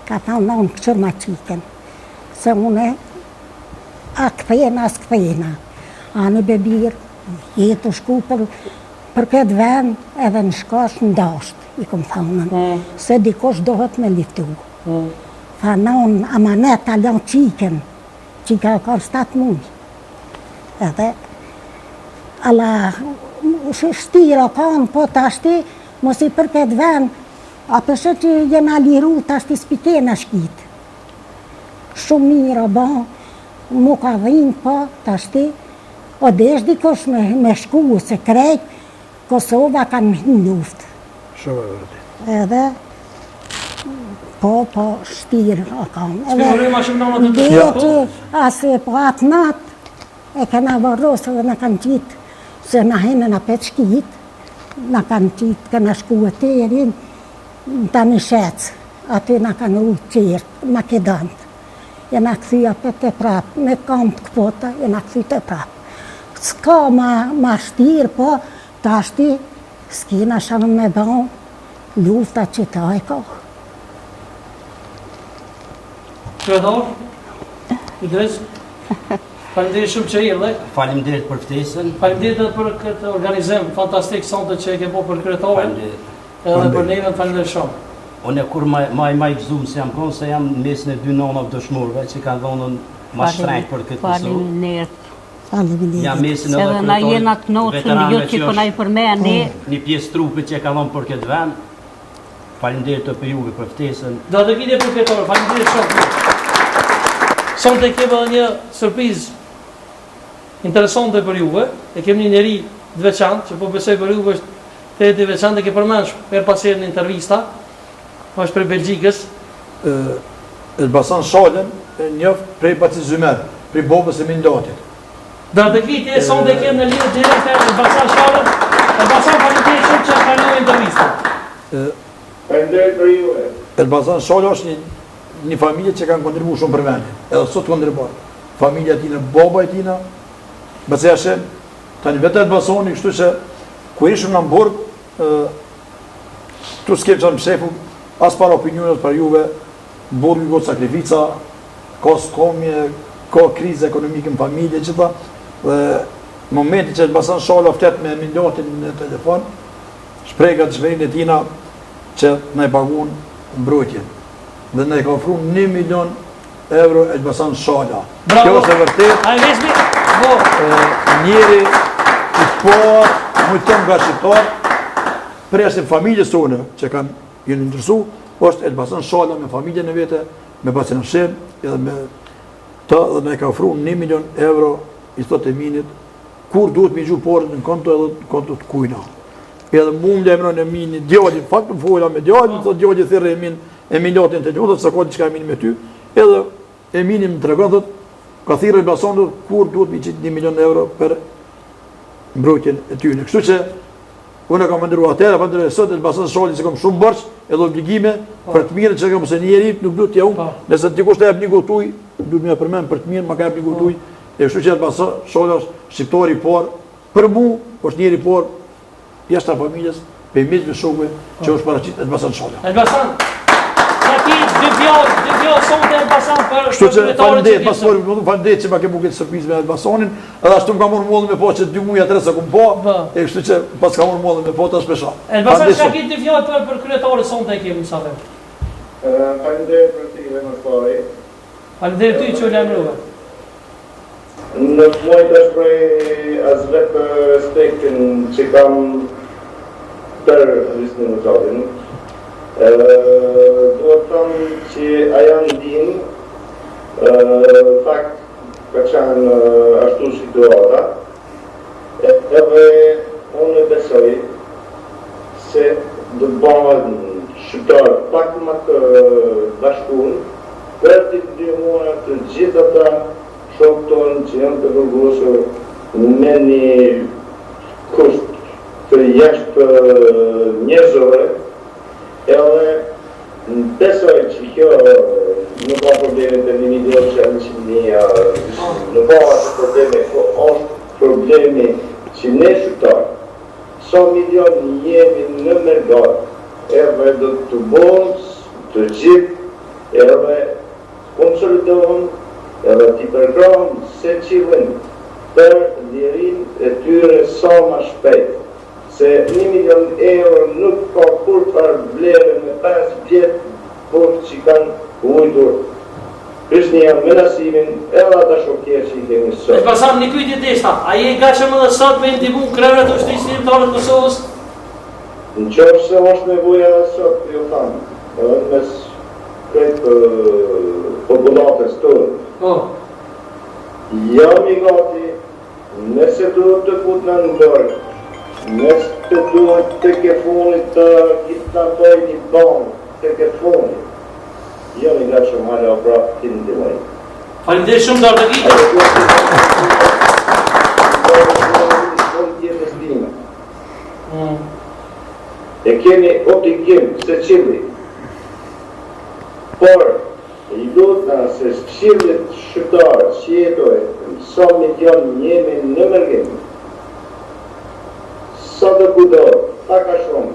Ka thonë unë këqër ma qiken. Se unë a këthena. Ani bebir, jetë shku për këtë vend edhe në shkash në dasht, i këmë thonën. Se dikosh dohet me liftu. Tha në unë amanet a lënë qiken. Qika ka 7 mujë. Edhe, alla, shtira kanë, po të ashti, mos i për këtë vend, a përse që jena liru të ashti s'pikena shkit. Shumë mirë, ba, mu ka dhinë, po, të ashti, o desh dikosh me shku, se krejt, Kosova kanë në luft. Shumë e vërdi. Edhe, po, shtirë a kanë. Spikurim a shumë në të Jo që asë po atë natë, e kena varrosë dhe në kanë qitë, se në hene në petë shkit, në kanë qitë, kena shku e terin, në të një shecë, aty në kanë ujtë qertë, Makedonët. E në këthyja për të prapë, me kam të këpota, e në këthy të prapë. S'ka ma shtirë, po, të ashti, s'kina shanë me banë, lufta që ta e ka. Kryetari? Idris? Faleminderit shumë që erdhe. Faleminderit për ftesën. Faleminderit edhe për këtë organizim fantastik sonte që e ke bërë për kryetarin. Edhe për neve faleminderit shumë. Unë kur ma i gëzuar se jam konë, se jam në mesin e 2 nënave dëshmorëve që kanë dhënën më shtrenjtë për këtë mësues. Faleminderit. Jam mesin edhe Edhe na jena të notën, jo që po na i përmeni. Një pjesë trupit që ka dhënë për këtë vend. Faleminderit për juve për ftesën. Do të keni për kryetarin, faleminderit shumë. Sonte kemi një surprizë interesante për juve, e kemi një njeri të veçantë, që po besoj për juve është të jetë i veçantë, e ke përmendur për pasirë në intervista, është për Belgjikës. Elbasan Shalën e njëftë prej Baci Zymer, prej bobës e Mindatit. Do të kiti e sonte kemi në lidhje direkte Elbasan Shalën, Elbasan faleminderit shumë që pranoi intervistën. Faleminderit për juve. Elbasan Shalë është një familje që kanë kontribu shumë për vendin, edhe sot kontribuar. Familja tina, baba e tina, Baci Hashem, tani vetë Elbasani, kështu që ku ishëm në Hamburg, tu s'kem që në pshefu, as para opinionet për juve, Burgi ka sakrifica, ka skomje, ka krizë ekonomike në familje, qëta, dhe momenti që Elbasan Shalë oftet me Mindatin në telefon, shprega të shmerin e tina që në e pagun mbrojtjen. Dhe ne ka ofru 1 milion euro Elbasan Shala. Kjo është e vërtet, njeri i parë, mujton nga shqiptar, presim familjes tonë që kanë jenë ndërsu, është Elbasan Shala me familjen e vete, me Bacin Hashem, edhe me të, dhe ne ka ofru 1 milion euro i thot e minit, kur duhet me gju porët në konto edhe në konto të kujna. Edhe mu më lemron e mini, djallin, fakt më fola me djallin, thot djallin thirë e Mindatin të gjodhët, se ka diçka e mini me ty, edhe e mini më të regon, ka thirë Elbasan, kur duhet me qitë 1 milion euro për mbrojtjen e tyne. Kështu që, unë e kam ndërru atërë, pa ndërru e sot, Elbasan Shalin se kam shumë bërç, edhe obligime, për të mirën që kam se njeri nuk duhet t'ja unë, nëse t'ikush të jep një gotuj, duhet me përmen për të mirën, ma ka jep një gotuj, e kështu që Elbasan Shalin është shqiptari i parë, për mu, është njeri i parë, jashtë të familjes, pe miqve shokve, që është paraqit Elbasan Shalin. Elbasan, dy fjallë sonte Elbasan për kështu që kryetarin që falenderit që ma ke buket sërpiz me Elbasanin, edhe ashtu më ka morë mollën me po që 2 muja 3 se kumë po, e kështu që pas ka morë mollën me po të shpesha. Elbasan, që ki 2 fjallë për kryetarin sonte e kemi mësave? Faleminderit për t'i dhe më shpari. Faleminderit ty që u lemruve. Në të mojtë është prej asve për respektin që kam tërë rrisë në gjatin. Duhet thëmë që aja ndinë, fakt ka qanë ashtu situata, edhe unë e besoj se do të bëhet shqiptarë pak më të bashkunë, për të ndihmuar të gjithë ata shokë tonë që janë të vërgosur me një kusht të jashtë njerëzore, edhe besoj që kjo nuk ka probleme të një do që nuk ka atë probleme, ko është problemi që ne shqiptarë, sa milion jemi në mërgar, edhe do të bonës, të gjithë, edhe konsolidohen, edhe t'i përgrohen se cilën për lirin e tyre sa ma shpejt. Se 1 milion euro nuk ka kur farë vlerë me 5 vjetë por që kanë ujtur. Kryshni janë menasimin edhe ata shokje që i kemi sot. E pasam një kujtje teshta, a je gachëm edhe sot me ndihmu krevret të ushtrisë lirimtare të Kosovës? Në qofë se është nevoja edhe sot, jo thamë, edhe mes kretë populatës tonë. Jam i gati, nëse duhet të fut në ndorë, nëse duhet të ke fonit të kitë në tojnë një banë, të ke fonit, jam i gati shumë halë o prapë të në të mëjë. Falimderit shumë të ardëgitë. E kemi obligim se qilli, por i lutna se qillit shqiptarë që jetoj sa milion jemi në mërgim, sa të kudo, taka shumë,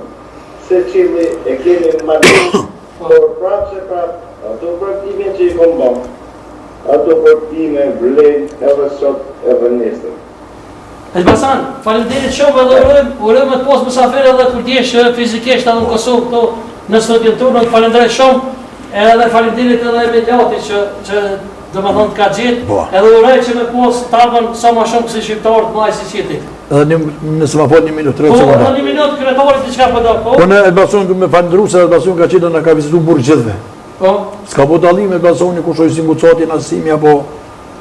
se qilli e kemi malim, por prapë se prapë, ato praktime që i kom bom, ato praktime vlejnë edhe sot edhe nesër. Elbasan, falimderit shumë edhe urojmë të posë mësafirë edhe kur t'jesh fizikisht edhe në Kosovë këto në studion tonë, të falimderit shumë, edhe falimderit edhe mediati që do më thonë të ka gjithë, edhe uroj që me posë talbën sa ma shumë kësi shqiptarët më ajë si qiti. Edhe nëse ma fol 1 minutë, 3 sekonda. Po, 1 minutë kretarit të qka përda, po? Po në Elbasan du me falindru se Elbasan ka qitë në ka vizitu burë gjithve. Po? S'ka po dalim Elbasani ku shoj si Ngucati, Nasimi apo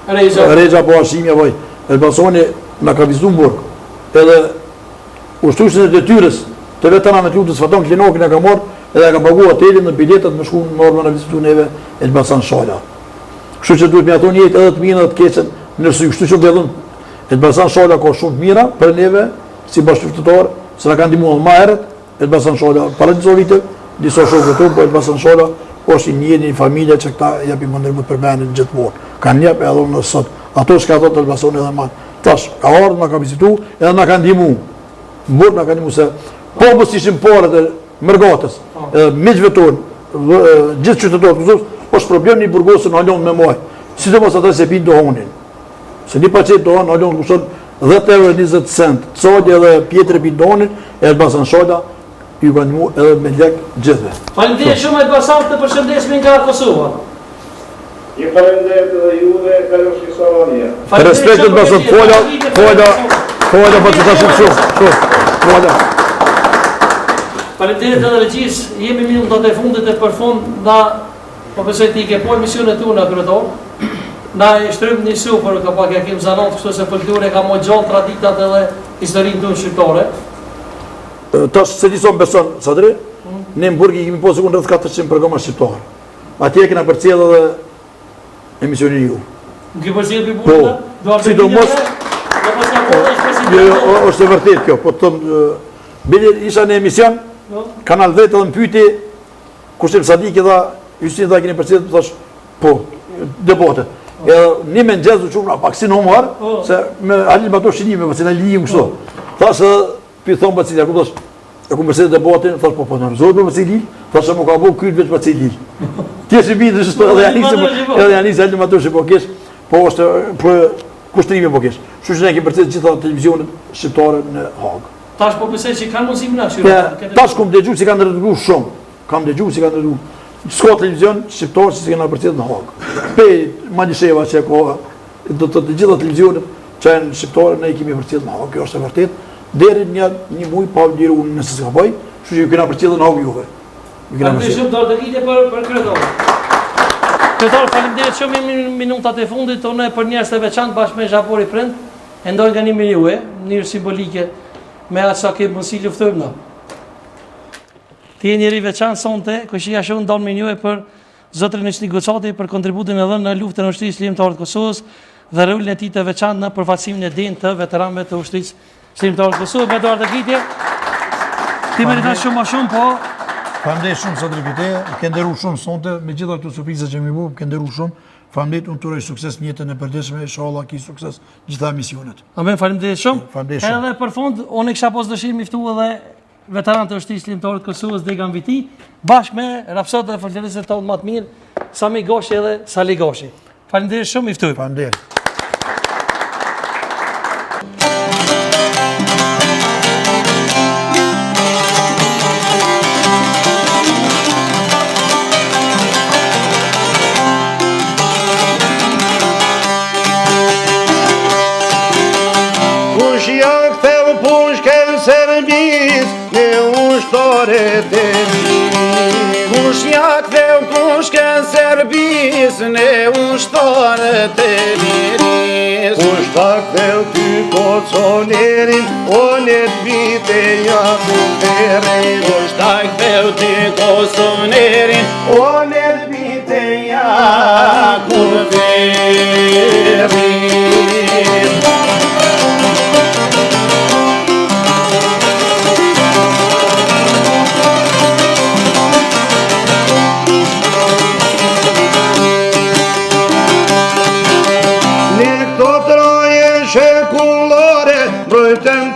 Rexha apo Hashimi apo Elbasani në ka vizitu në burg. Edhe ushtrushin e detyrës të vetëna me t'lutës Faton Klinokin e ka morë edhe ka pagu hotelin në biletat me shku në morë në vizitu neve Elbasan Shala. Kështu që duhet me ato njëjtë edhe të mirë edhe të keqen nërsi. Kështu që vedhën Elbasan Shala ka shumë të mira për neve si bashkëftëtor, se na kanë ndihmuar më herët. Elbasan Shala para disa vite, disa shokë të po Elbasan Shala është një familje që këta japin mënyrë më të përmenin gjithmonë. Kanë jep edhe në sot. Ato që ka thotë Elbasani edhe më. Tash, ka ardhur, na ka vizitu, edhe na ka ndihmu. Burg na ka ndihmu se popës ishin porët e mërgatës, edhe miqve tonë, gjithë qytetarët të Kosovës, është problem një burgosën halon me maj. Sidomos ata se pinë dohonin. Se një pacet dohon halon kushton 10 euro 20 cent. Sodi edhe pjetre pinë dohonin, e Elbasan Shala ju ka ndihmu edhe me lek gjithve. Falimderit shumë Elbasan, të përshëndesmi nga Kosova. Ju falenderit edhe juve, Kaloshi Salania. Respekt Elbasan, fola për që ta shumë. Falimderit edhe regjis, jemi minutat e fundit e për fund, na po besoj t'i ke po emisionet tu në kryetor. Na e shtrym një super, ka pak jakim zanot, kështu se folklore ka mo gjallë traditat edhe historinë tonë shqiptare. Tash se dison beson, Sadri, ne në burg i kemi posë rreth 400 programa shqiptarë. Atje kena përcjell edhe emisionin ju. Në ke përcjell për burgë? Sidomos, është e vërtet kjo, po të thëmë, bile isha në emision, kanal 10 edhe më pyti, kushtim Sadik edhe Justin dhe keni përcjell, thash, po, debate. Një me nxezë u qumë, pak si në homar, se me Halil me ato shinime, me si në lijim kështu. Thash, për thonë për cilja, e ku mërse debatin, thash, po, në rëzojt me cilil, thash, më ka bo kryt veç për cilil. Tjesë i bitë, edhe janisë Halil me ato që po kesh, po është për kushtrimi po kesh. Shu që ne kemë përcjell gjitha televizionet shqiptare në Hagë. Tash po pësej që kanë mundësi më në këshyra? Tash kom dëgju që kanë rëdgu shumë, s'ka televizion shqiptar që si kena përcjell në Hagë. Pe Malisheva që ka të gjitha televizionet që janë shqiptare, ne i kemi përcjell në Hagë, kjo është e vërtet. Deri një muj pa vlerë unë nëse s'ka bëj, kështu që ju kena përcjell në Hagë juve. Falimderit shumë dorë të kite për kryetor. Kryetor, falimderit shumë minutat e fundit tonë për njerëz të veçantë bashkë me Zhapori Prind. E ndojnë nga 1 milion në mënyrë simbolike me atë sa ke mundësi luftojmë na. Ti je njëri veçantë sonte, këshia shumë ndonë me njëve për zotrin e Ngucati për kontributin e dhënë në luftën e ushtrisë lirimtare të Kosovës dhe rolin e tij të veçantë në përfaqësimin e denjë të veteranëve të ushtrisë lirimtare të Kosovës. Me dorë të kitje. Ti meriton shumë më shumë, po. Falemnderit shumë Sadri Pite, ke nderuar shumë sonte me gjitha këto surprizat që më bëu, ke nderuar shumë. Faleminderit, unë turoj sukses në jetën e përditshme, inshallah ki sukses gjitha misionet. Amen, faleminderit shumë. Faleminderit shumë. Edhe për fund, unë kisha pas dëshirë mi ftu edhe veteranët e ushtrisë ligjore të Kosovës dhe Gambiti, bashkë me rafsot dhe folërisët tonë më të mirë, Sami Goshi edhe Sali Goshi. Faleminderit shumë, i ftuj. Faleminderit. Ne ushtaret e mi Kush ja ktheu pushkën Serbis Ne ushtaret e liris Kush ta ktheu ty koconerin O net vite ja kuferin Kush ta ktheu ty koconerin O net vite ja kuferin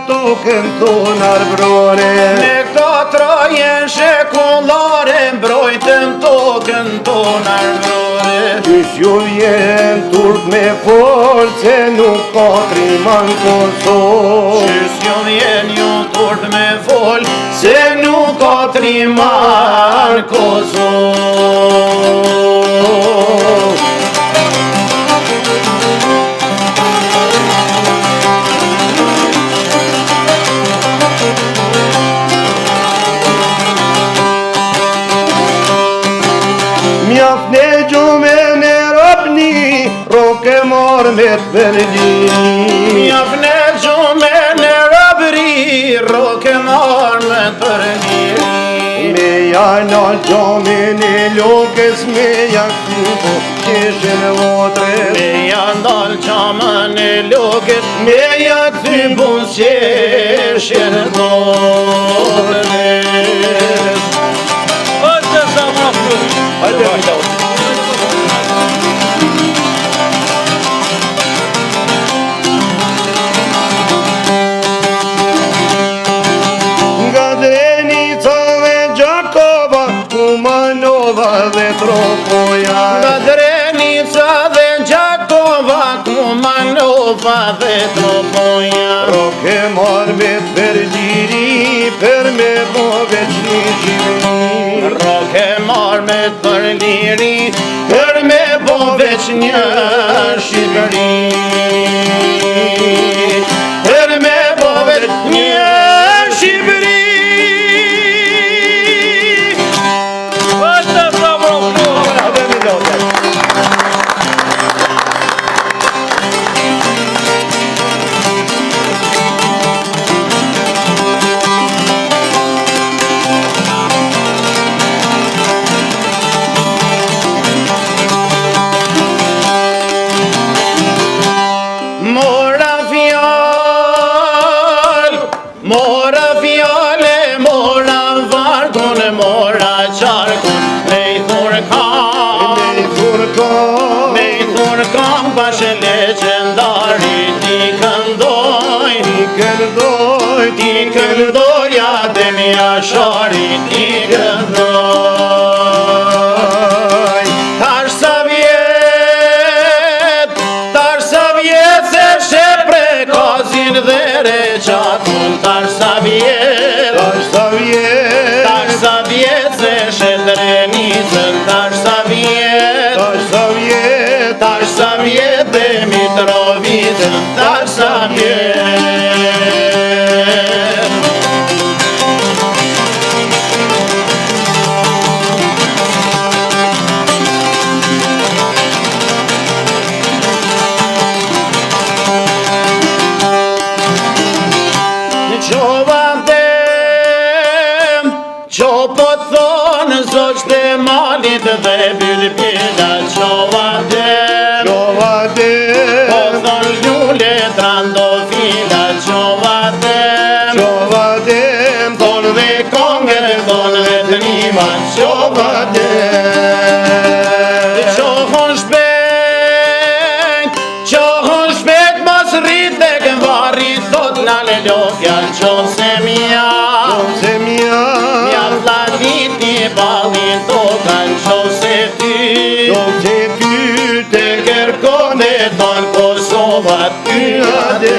Tokën tonë arbrore Ne këto troje shekullore Mbrojtën tokën tonë arbrore Qysh ju vjen turp me folë Se nuk ka triman Kosovë Qysh ju vjen ju turp me folë Se nuk ka triman Kosovë Mjaft ne gjume në robni Roke marë me të përli Mjaft ne gjume në robri Roke marë me të përli Me jana gjome në lokes Me jakë po qeshen votre Me jana gjome në lokes Me jakë po qeshen votre Hajde, hajde. Nga Drenica dhe Gjakova, Kumanova dhe Tropoja Nga Drenica dhe Gjakova, Kumanova dhe Tropoja Roke marë me të përgjiri, për me bo veç një gjiri Roke marë me të përgjiri, për me bo veç një Shqipëri Për me bo veç një Shqipëri Bashkë legendari ti këndoj Adem Jashari ti këndoj Tash sa vjet se shepre kozin dhe reqatun Tash sa vjet se shedrenicën Tash sa vjet dhe Mitrovicën Tash sa vjet Qo po të thonë zoq të malit dhe bilbila Qo vadem Po thonë ljule trandofila Qo vadem Thonë dhe kongër thonë dhe të njima Qo vadem Qo hon shpet ty adem.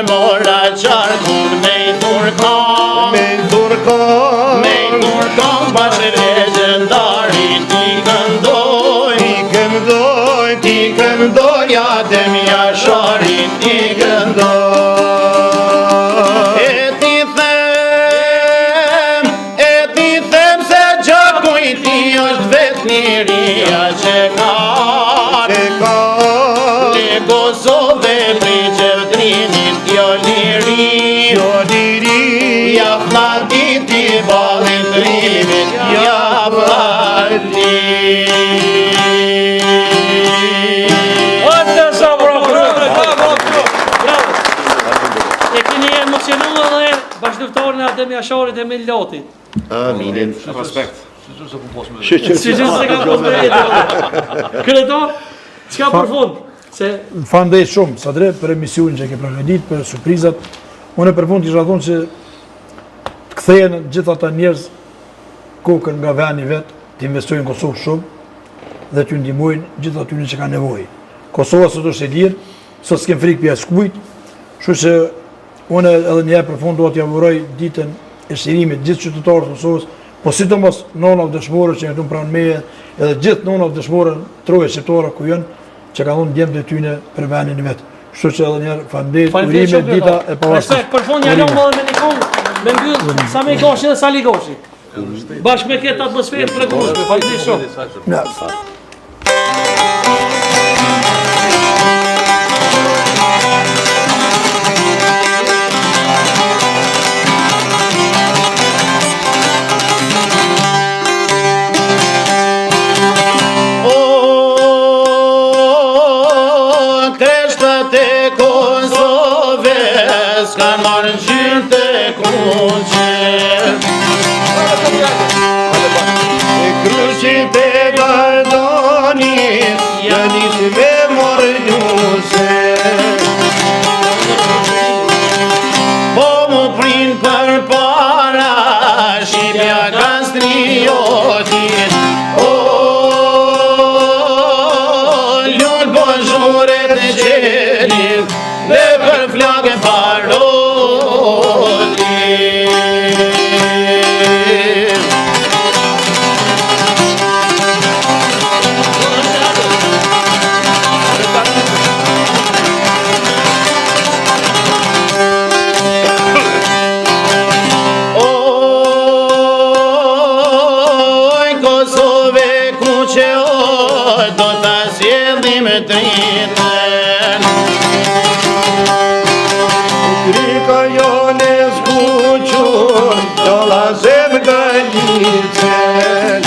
Mora qarkun me i thurkan bashkë legendarin ti këndoj Adem Jasharin ti këndoj e ti them se gjaku i ti është vet liria që ka le Kosove pri qevdrinit jo liri ja fladit i balit rimit ja fladit. E keni emocionuar dhe bashkëdhëtarin e Adem Jasharit e Millatit. Aminin. Respekt. Si që se ka posmeri Kretar, qka për fund? Fandej shumë, sa drejt për emisionin që ke përgatitur, për surprizat. Unë për fund isha thonë që të kthehen gjithë ata njerëz kokën nga veni vet, të investojnë në Kosovë shumë dhe t'ju ndihmojnë gjithë atyre që kanë nevojë. Kosova sot është e lirë, sot s'kem frikë për askujt, kështu që unë edhe një herë për fund dua t'ja uroj ditën e shirimit gjithë qytetarëve të Kosovës, po sidomos nënat dëshmorë që këtu pranë meje, edhe gjithë nënat dëshmorë troje shqiptare ku janë, që ka dhënë djemt e tyne për venin e vetë. Kështu që edhe njerë faleminderit, urime dita e pavarësisë. Respekt, për fund një lëmë edhe me Nikon, me mbyll sa me Goshi dhe Sali Goshi. Bashkë me këtë atmosferë të regueshme, faleminderit shumë. S'kan marrë në gjyrë të kuqe e kryqit e gardonit janë ishë me morë njuse po mu prinë për para shqipja kastriotit lullë po zhuret e gjerit dhe për flake paroli. Oj, Kosove kuqe oj, do ta sjellim dritën. Krika jone zguqur, do lazem galicen.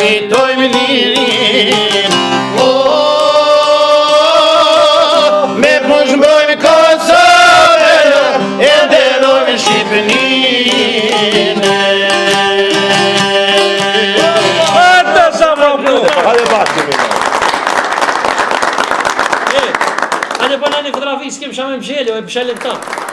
Meritojmë lirin Me punshmbrojmë Kosovën E nderojmë Shqipënin Hajde bashkë. Hajde po në një fotografi s'kem shamë më gjelo, e pëshelet ta.